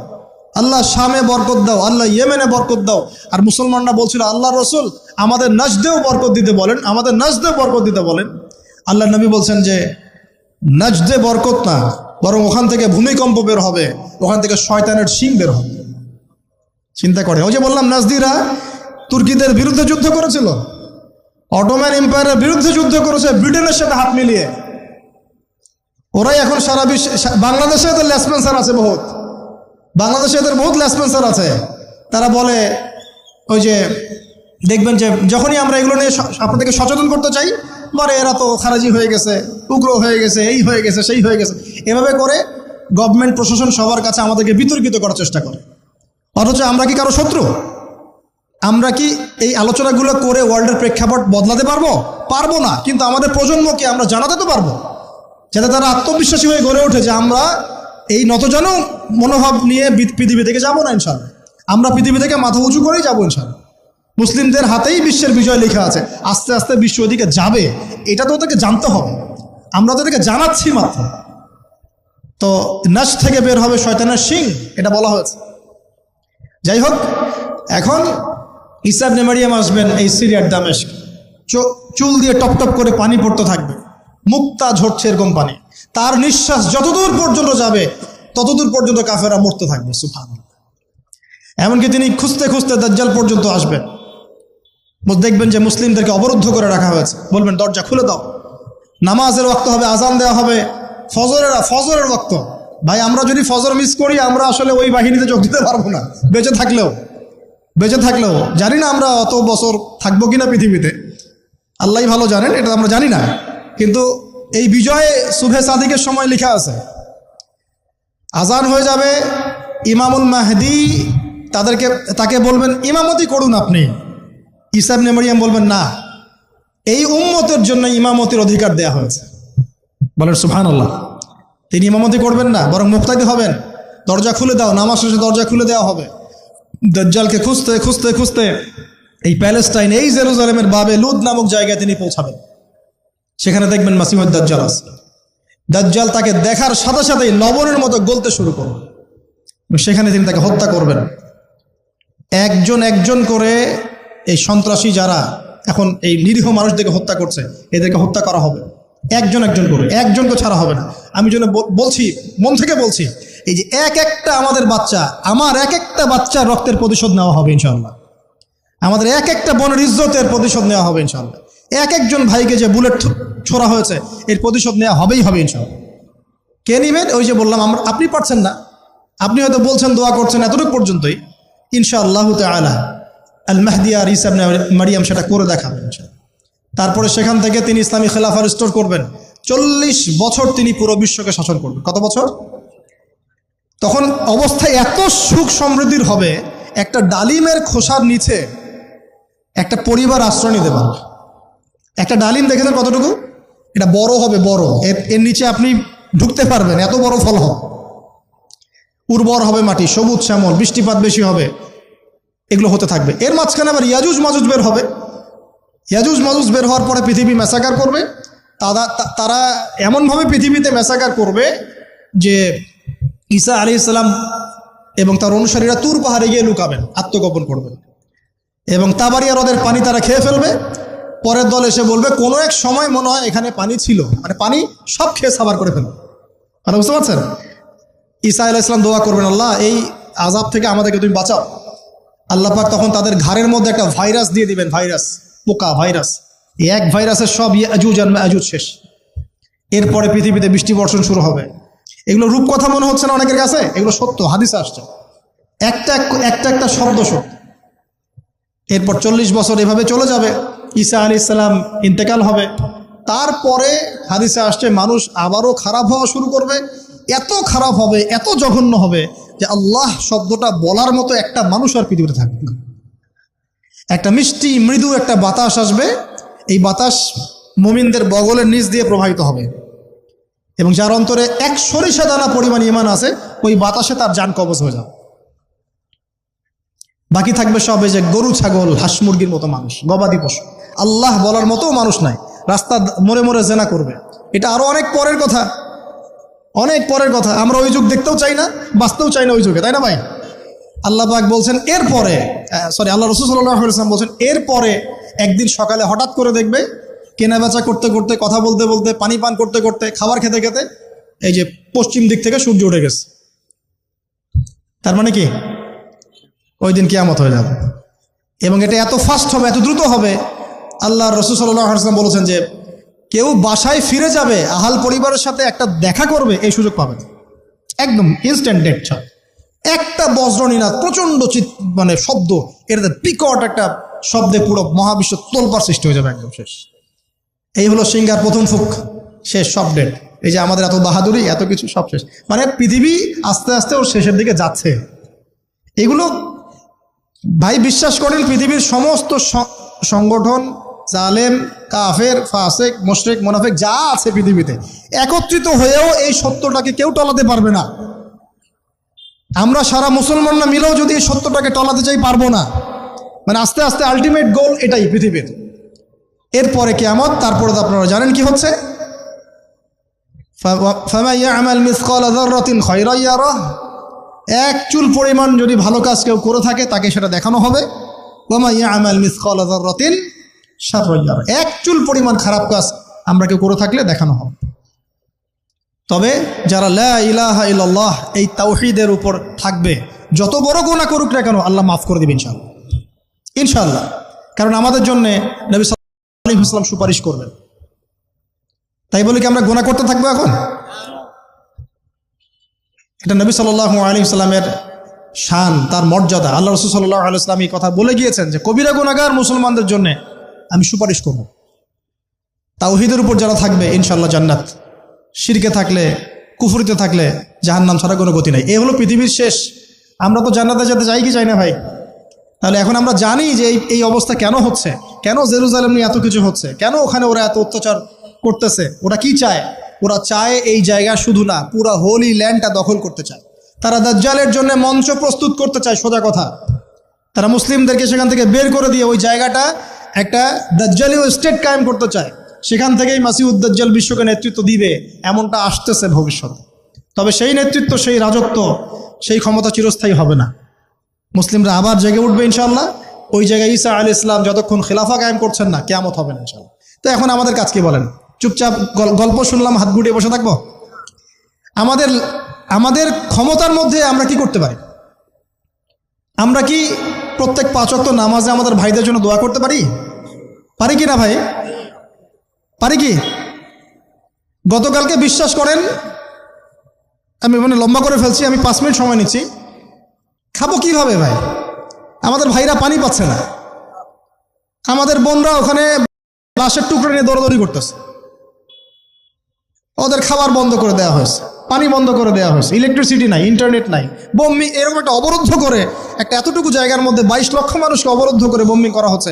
আল্লাহ শামে বরকত দাও, আল্লাহ ইয়েমেনে বরকত দাও। আর মুসলমানরা বলছিল, আল্লাহ রসুল আমাদের নাজদেও বরকত দিতে বলেন, আমাদের নাজদেও বরকত দিতে বলেন। আল্লাহ নবী বলছেন যে নাজদে বরকত না, বরং ওখান থেকে ভূমিকম্প বের হবে, ওখান থেকে শয়তানের শিং বের হবে। চিন্তা করে, ওই যে বললাম নাজদিরা তুর্কিদের বিরুদ্ধে যুদ্ধ করেছিল, অটোম্যান এম্পায়ারের বিরুদ্ধে যুদ্ধ করেছে ব্রিটেনের সাথে হাত মিলিয়ে। ওরাই এখন সারা বিশ্বে, বাংলাদেশে এদের লেসপেন্সার আছে বহুত, বাংলাদেশে এদের বহুত লেসপেন্সার আছে। তারা বলে ওই যে দেখবেন যে যখনই আমরা এগুলো নিয়ে আপনাদেরকে সচেতন করতে চাই, বলে এরা তো খারাজি হয়ে গেছে, উগ্র হয়ে গেছে, এই হয়ে গেছে, সেই হয়ে গেছে, এভাবে করে গভর্নমেন্ট প্রশাসন সবার কাছে আমাদেরকে বিতর্কিত করার চেষ্টা করে। অথচ আমরা কি কারো শত্রু? আমরা কি এই আলোচনাগুলো করে ওয়ার্ল্ডের প্রেক্ষাপট বদলাতে পারবো? পারবো না, কিন্তু আমাদের প্রজন্মকে আমরা জানাতে তো পারবো, যাতে তারা আত্মবিশ্বাসী হয়ে গড়ে ওঠে যে আমরা এই নতজানু মনোভাব নিয়ে পৃথিবী থেকে যাবো না ইনশাল্লাহ। আমরা পৃথিবী থেকে মাথা উঁচু করেই যাবো ইনশাল্লাহ। মুসলিমদের হাতেই বিশ্বের বিজয় লেখা আছে, আস্তে আস্তে বিশ্ব ওদিকে যাবে, এটা তো ওদেরকে জানতে হবে। আমরা তো ওদেরকে জানাচ্ছি মাত্র। তো নাশ থেকে বের হবে শয়তানের শিং, এটা বলা হয়েছে। যাই হোক, এখন ঈসা ইবনে মারইয়াম আসবেন এই সিরিয়ার দামেস্ক, চুল দিয়ে টপ টপ করে পানি পড়তে থাকবে, মুক্তা ঝরছে এরকম পানি। তার নিঃশ্বাস যতদূর পর্যন্ত যাবে ততদূর পর্যন্ত কাফেররা মরতে থাকবে, সুবহানাল্লাহ। এমনকি তিনি খুঁজতে খুঁজতে দাজ্জাল পর্যন্ত আসবেন। দেখবেন যে মুসলিমদেরকে অবরুদ্ধ করে রাখা হয়েছে, বলবেন দরজা খুলে দাও, নামাজের ওয়াক্ত হবে, আজান দেওয়া হবে, ফজরের ওয়াক্ত। ভাই আমরা যদি ফজর মিস করি, আমরা আসলে ওই বাহিনীতে যোগ দিতে পারবো না, বেঁচে থাকলেও জানি না আমরা অত বছর থাকবো কিনা পৃথিবীতে, আল্লাহই ভালো জানেন, এটা আমরা জানি না। কিন্তু এই বিজয়ে সুবহে সাদিকের সময় লেখা আছে, আজান হয়ে যাবে, ইমামুল মাহদি তাকে বলবেন ইমামতি করুন আপনি। ঈসা ইবনে মারইয়াম বলবেন না, এই উম্মতের জন্য ইমামতির অধিকার দেয়া হয়েছে। বলেন সুবহানাল্লাহ। তিনি ইমামতি করবেন না, বরং মুক্তাদি হবেন। দরজা খুলে দাও, নামাজ শেষে দরজা খুলে দেওয়া হবে। দাজ্জালকে খুঁজতে খুঁজতে খুঁজতে এই প্যালেস্টাইন, এই জেরুজালেমের বাবে লুদ নামক জায়গায় তিনি পৌঁছাবেন। সেখানে দেখবেন মাসিহুদ দাজ্জাল আছে। দাজ্জাল তাকে দেখার সাথে সাথেই লবণের মতো গলতে শুরু করবে। সেখানে তিনি তাকে হত্যা করবেন। একজন একজন করে এই সন্ত্রাসী যারা এখন এই নিরীহ মানুষদেরকে হত্যা করছে, এদেরকে হত্যা করা হবে একজন একজন করে, একজনকে ছাড়া হবে না। আমি জন্য বলছি, মন থেকে বলছি, এই যে এক একটা আমার এক একটা বাচ্চার রক্তের প্রতিশোধ নেওয়া হবে ইনশাআল্লাহ। আমাদের এক একটা বোনের ইজ্জতের প্রতিশোধ নেওয়া হবে ইনশাআল্লাহ। এক একজন ভাইকে যে বুলেট ছোড়া হয়েছে, এর প্রতিশোধ নেওয়া হবেই হবে ইনশাআল্লাহ। কে নিবেন? ওই যে বললাম, আপনি পারছেন না, আপনি হয়তো বলছেন, দোয়া করছেন, এতটুকু পর্যন্তই। ইনশাআল্লাহু তাআলা আল মাহদি আর ঈসা ইবনে মারইয়াম সেটা করে দেখাবেন ইনশাআল্লাহ। তারপরে সেখান থেকে তিনি ইসলামী খেলাফা রিস্টোর করবেন। 40 বছর তিনি পুরো বিশ্বকে শাসন করবেন। কত বছর? তখন অবস্থা এত সুখ সমৃদ্ধির হবে, একটা ডালিমের খোসার নিচে একটা পরিবার আশ্রয় নিতে পারবে। একটা ডালিম দেখেছেন কতটুকু? এটা বড় হবে, বড়, এর নিচে আপনি ঢুকতে পারবেন, এত বড় ফল হবে। উর্বর হবে মাটি, সবুজ শ্যামল, বৃষ্টিপাত বেশি হবে, এগুলো হতে থাকবে। এর মাঝখানে আবার ইয়াজুজ মাজুজ বের হবে। ইয়াজুজ মাজুজ বের হওয়ার পরে পৃথিবী ম্যাসাকার করবে। তারা এমনভাবে পৃথিবীতে ম্যাসাকার করবে যে ঈসা আলাইহিস সালাম এবং তার অনুসারীরা তুর পাহাড়ে গিয়ে লুকাবেন, আত্মগোপন করবেন, এবং তাবারিয়া হ্রদের পানি তারা খেয়ে ফেলবে। পরের দল এসে বলবে কোনো এক সময় মনে হয় এখানে পানি ছিল, মানে পানি সব খেয়ে সাবার করে ফেলবে। মানে বুঝতে পারছেন? ঈসা আলাইহিস সালাম দোয়া করবেন, আল্লাহ এই আযাব থেকে আমাদেরকে তুমি বাঁচাও। আল্লাহ পাক তখন তাদের ঘাড়ের মধ্যে একটা ভাইরাস দিয়ে দিবেন, পোকা ভাইরাস। এই এক ভাইরাসের সব ইয়াজুজ আর মাজুজ শেষ। এরপরে পৃথিবীতে বৃষ্টি বর্ষণ শুরু হবে। এগুলো রূপকথা মনে হচ্ছে না অনেকের কাছে? এগুলো সত্য, হাদিসে আসছে, একটা শব্দ সত্য। এরপর 40 বছর এভাবে চলে যাবে, ঈসা আলাইহিস সালাম ইন্তেকাল হবে। তারপরে হাদিসে আসছে মানুষ আবারও খারাপ হওয়া শুরু করবে। এত খারাপ হবে, এত জঘন্য হবে যে আল্লাহ শব্দটা বলার মতো একটা মানুষ আর পৃথিবীতে থাকবে না। একটা মিষ্টি মৃদু একটা বাতাস আসবে, এই বাতাস মুমিনদের বগলের নিচ দিয়ে প্রবাহিত হবে, এবং যার অন্তরে এক সরিষা দানা পরিমাণ ঈমান আছে, ওই বাতাসে তার জান কবজ হয়ে যাবে। বাকি থাকবে সব এই যে গরু ছাগল হাঁস মুরগির মতো মানুষ, গবাদি পশু। আল্লাহ বলার মতো মানুষ নাই, রাস্তা মরে মরে জেনা করবে। এটা আরো অনেক পরের কথা, অনেক পরের কথা। আমরা ওই যুগ দেখতেও চাই না, বাঁচতেও চাই না ওই যুগে, তাই না ভাই? আল্লাহ পাক বলছেন এরপরে, আল্লাহ রাসূল সাল্লাল্লাহু আলাইহি ওয়াসাল্লাম বলছেন এরপরে একদিন সকালে হঠাৎ করে দেখবে কেনা বেচা করতে করতে, কথা বলতে বলতে, পানি পান করতে করতে, খাবার খেতে খেতে এই যে পশ্চিম দিক থেকে সূর্য উঠে গেছে। তার মানে কি? ওই দিন কিয়ামত হয়ে যাবে। এবং এটা এত ফাস্ট হবে, এত দ্রুত হবে আল্লাহ রাসূল সাল্লাল্লাহু আলাইহি ওয়াসাল্লাম বলেছেন যে কেউ বাসায় ফিরে যাবে, আহাল পরিবারের সাথে একটা দেখা করবে, এই সুযোগ পাবে না। একদম ইনস্ট্যান্ট ডেট ছাড়। একটা বজ্রনীনাদ, প্রচণ্ড মানে শব্দ, এটাতে বিকট একটা শব্দে পুরো মহাবিশ্ব তোলপাড় সৃষ্টি হয়ে যাবে, একদম শেষ। এই হলো সিঙ্গার প্রথম ফুক, শেষ, সব ডেট। এই যে আমাদের এত বাহাদুরি, এত কিছু, সব শেষ। মানে পৃথিবী আস্তে আস্তে ওর শেষের দিকে যাচ্ছে। এগুলো ভাই বিশ্বাস করেন, পৃথিবীর সমস্ত সংগঠন, জালেম, কাফের, ফাসেক, মুশরিক, মুনাফিক যা আছে পৃথিবীতে, একত্রিত হয়েও এই সত্যটাকে কেউ টলাতে পারবে না। আমরা সারা মুসলমানরা মিলেও যদি এই সত্যটাকে টলাতে চাই, পারবো না। মানে আস্তে আস্তে আলটিমেট গোল এটাই পৃথিবীর। এরপরে কিয়ামত, তারপরে তো আপনারা জানেন কি হচ্ছে, ফামান ইয়ামাল মিসকালা যাররাতিন খায়রান ইয়ারাহ, এক চুল পরিমাণ যদি ভালো কাজ কেউ করে থাকে তাকে সেটা দেখানো হবে। ওয়া মান ইয়ামাল মিসকালা যাররাতিন শাররান ইয়ারাহ, এক চুল পরিমাণ খারাপ কাজ আমরা কেউ করে থাকলে দেখানো হবে। তবে যারা লা ইলাহা ইল্লাল্লাহ এই তাওহীদের উপর থাকবে, যত বড় গুনাহ করুক না কেন আল্লাহ মাফ করে দিবেন ইনশাআল্লাহ, ইনশাআল্লাহ। কারণ আমাদের জন্য নবী সাল্লাল্লাহু আলাইহি ওয়াসাল্লাম সুপারিশ করবেন। তাই বলে কি আমরা গুনাহ করতে থাকবো এখন? এটা নবী সাল্লাল্লাহু আলাইহি ওয়াসাল্লামের শান, তার মর্যাদা। আল্লাহ রাসূল সাল্লাল্লাহু আলাইহি ওয়াসাল্লাম এই কথা বলে গিয়েছেন যে কবিরা গুনাহগার মুসলমানদের জন্য আমি সুপারিশ করব। তাওহীদের উপর যারা থাকবে ইনশাআল্লাহ জান্নাত, শিরকে থাকলে, কুফরিতে থাকলে জাহান্নাম ছাড়া কোনো গতি নাই। এই হলো পৃথিবীর শেষ। আমরা তো জান্নাতে যেতে চাই কি চাই না ভাই? তাহলে এখন আমরা জানি যে এই অবস্থা কেন হচ্ছে, কেন জেরুজালেম নিয়ে এত কিছু হচ্ছে, কেন ওখানে ওরা এত অত্যাচার করতেছে। ওরা কি চায়? ওরা চায় এই জায়গা শুধু না, পুরা হোলি ল্যান্ডটা দখল করতে চায়। তারা দাজ্জালের জন্য মঞ্চ প্রস্তুত করতে চায়, সোজা কথা। তারা মুসলিমদেরকে সেখান থেকে বের করে দিয়ে ওই জায়গাটা একটা দাজ্জালীয় স্টেট কায়েম করতে চায়। সেখান থেকেই মাসিহুদ দাজ্জাল বিশ্বকে নেতৃত্ব দিবে, এমনটা আসতেছে ভবিষ্যতে। তবে সেই নেতৃত্ব, সেই রাজত্ব, সেই ক্ষমতা চিরস্থায়ী হবে না। মুসলিমরা আবার জেগে উঠবে ইনশাআল্লাহ। ওই জায়গায় ঈসা আলাইহিস সালাম যতক্ষণ খেলাফা কায়েম করছেন না, কিয়ামত হবে না ইনশাআল্লাহ। তো এখন আমাদের কাজ কি বলেন? চুপচাপ গল্প শুনলাম, হাত গুটিয়ে বসে থাকবো? আমাদের ক্ষমতার মধ্যে আমরা কি করতে পারি? আমরা কি প্রত্যেক 5 ওয়াক্ত নামাজে আমাদের ভাইদের জন্য দোয়া করতে পারি? পারি কি না ভাই? পারি কি? গতকালকে বিশ্বাস করেন, আমি মানে লম্বা করে ফেলছি, আমি 5 মিনিট সময় নিচ্ছি। খাবো কিভাবে ভাই? আমাদের ভাইরা পানি পাচ্ছে না, আমাদের বোনরা ওখানে লাশের টুকরো নিয়ে দৌড়াদৌড়ি করতেছে। ওদের খাবার বন্ধ করে দেওয়া হয়েছে, পানি বন্ধ করে দেওয়া হয়েছে, ইলেকট্রিসিটি নাই, ইন্টারনেট নাই, বোম্বিং, এরকম একটা অবরুদ্ধ করে একটা এতটুকু জায়গার মধ্যে 22 লক্ষ মানুষকে অবরুদ্ধ করে বোম্বিং করা হচ্ছে।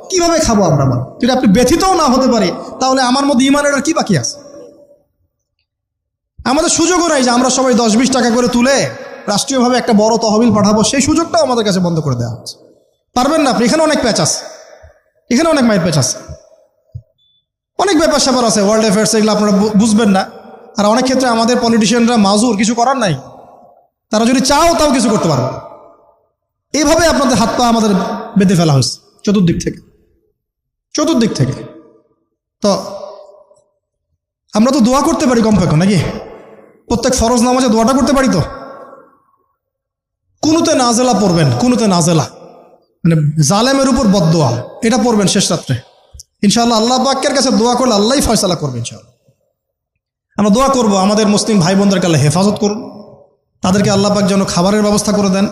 কিভাবে খাবো আমরা? যদি আপনি ব্যথিতও না হতে পারি, তাহলে আমার মধ্যে ইমানের আর কি বাকি আছে? আমাদের সুযোগও নাই যে আমরা সবাই 10-20 টাকা করে তুলে রাষ্ট্রীয়ভাবে একটা বড় তহবিল পাঠাবো, সেই সুযোগটাও আমাদের কাছে বন্ধ করে দেওয়া হচ্ছে। পারবেন না আপনি? এখানে অনেক প্যাচ আছে, এখানে অনেক মাইল প্যাচ আছে, অনেক ব্যাপার স্যাপার আছে, ওয়ার্ল্ড অ্যাফেয়ার্স, এগুলো আপনারা বুঝবেন না। আর অনেক ক্ষেত্রে আমাদের পলিটিশিয়ানরা মাজুর, কিছু করার নাই। তারা যদি চাও তাও কিছু করতে পারবে। এইভাবে আপনাদের হাত পা আমাদের বেঁধে ফেলা হয়েছে চতুর্দিক থেকে। তো আমরা তো দোয়া করতে পারি কমপক্ষে, নাকি? প্রত্যেক ফরজ নামাজে দোয়াটা করতে পারি তো। কুনুতে নাজেলা পড়বেন, কুনুতে নাজেলা মানে জালেমের উপর বদদোয়া, এটা পড়বেন শেষ রাত্রে। ইনশাআল্লাহ আল্লাহ পাকের কাছে দোয়া করলে আল্লাহই ফয়সালা করবে ইনশাআল্লাহ। আমরা দোয়া করব আমাদের মুসলিম ভাই বোনদেরকে আল্লাহ হেফাজত করুন, তাদেরকে আল্লাহ পাক যেন খাবারের ব্যবস্থা করে দেন,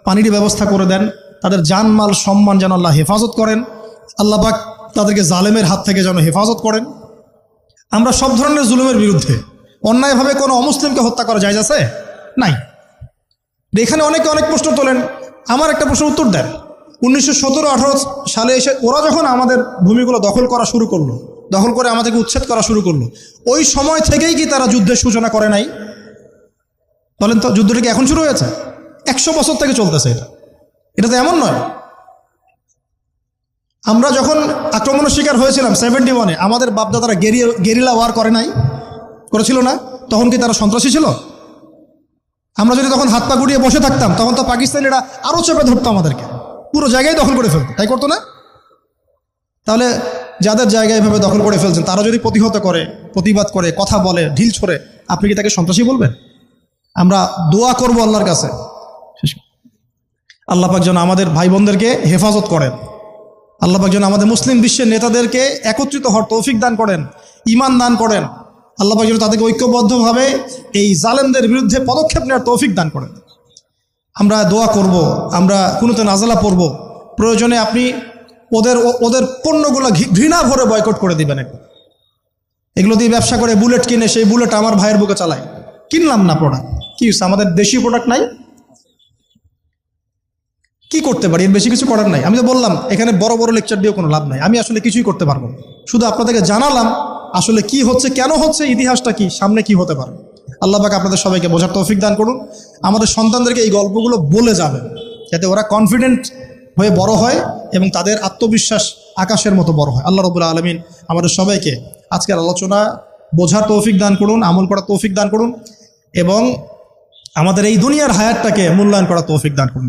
পানির ব্যবস্থা করে দেন, তাদের জানমাল সম্মান যেন আল্লাহ হেফাজত করেন, আল্লাহ পাক তাদেরকে জালেমের হাত থেকে যেন হেফাজত করেন। আমরা সব ধরনের জুলুমের বিরুদ্ধে। অন্যায়ভাবে কোনো অমুসলিমকে হত্যা করা জায়েজ আছে? নাই। এখানে অনেকে অনেক প্রশ্ন তোলেন, আমার একটা প্রশ্ন উত্তর দেন। 1917-18 সালে এসে ওরা যখন আমাদের ভূমিগুলো দখল করা শুরু করলো, দখল করে আমাদেরকে উচ্ছেদ করা শুরু করলো, ওই সময় থেকেই কি তারা যুদ্ধের সূচনা করে নাই? বলেন তো, যুদ্ধটা কি এখন শুরু হয়েছে? 100 বছর থেকে চলতেছে এটা তো এমন নয়। আমরা যখন আক্রমণের শিকার হয়েছিলাম 71-এ, আমাদের বাপদাদারা গেরিলা ওয়ার করেছিল না? তখন কি তারা সন্ত্রাসী ছিল? আমরা যদি তখন হাত পা গুটিয়ে বসে থাকতাম, তখন তো পাকিস্তানিরা আরও চেপে ধরতো আমাদেরকে, পুরো জায়গায় দখল করে ফেলতো, তাই করতো না? তাহলে যাদের জায়গায় এভাবে দখল করে ফেলছেন, তারা যদি প্রতিহত করে, প্রতিবাদ করে, কথা বলে, ঢিল ছড়ে, আপনি কি তাকে সন্ত্রাসী বলবেন? আমরা দোয়া করব আল্লাহর কাছে, আল্লাহ পাক যেন আমাদের ভাই বোনদেরকে হেফাজত করেন। আল্লাহ পাক যেন আমাদের মুসলিম বিশ্বের নেতাদেরকে একত্রিত হওয়ার তৌফিক দান করেন, ঈমান দান করেন। আল্লাহ পাক যেন তাদেরকে ঐক্যবদ্ধভাবে এই জালেমদের বিরুদ্ধে পদক্ষেপ নেওয়ার তৌফিক দান করেন। আমরা দোয়া করব, আমরা কুনুতে নাজালা পড়ব, প্রয়োজনে আপনি ওদের পণ্যগুলো ঘৃণা ভরে বয়কট করে দিবেন। এগুলো দিয়ে ব্যবসা করে বুলেট কিনে সেই বুলেট আমার ভাইয়ের বুকে চালায়, কিনলাম না প্রোডাক্ট, কি হচ্ছে? আমাদের দেশি প্রোডাক্ট নাই, কি করতে পারি? এর বেশি কিছু করার নাই। আমি তো বললাম এখানে বড় বড় লেকচার দিয়েও কোনো লাভ নাই, আমি আসলে কিছুই করতে পারবো না। শুধু আপনাদেরকে জানালাম আসলে কি হচ্ছে, কেন হচ্ছে, ইতিহাসটা কি, সামনে কি হতে পারে। আল্লাহ পাক আপনাদের সবাইকে বোঝার তৌফিক দান করুন। আমাদের সন্তানদেরকে এই গল্পগুলো বলে যাবেন, যাতে ওরা কনফিডেন্ট হয়ে বড় হয় এবং তাদের আত্মবিশ্বাস আকাশের মতো বড় হয়। আল্লাহ রাব্বুল আলামিন আমাদের সবাইকে আজকের আলোচনা বোঝার তৌফিক দান করুন, আমল করার তৌফিক দান করুন এবং আমাদের এই দুনিয়ার হায়াতটাকে মূল্যায়ন করার তৌফিক দান করুন।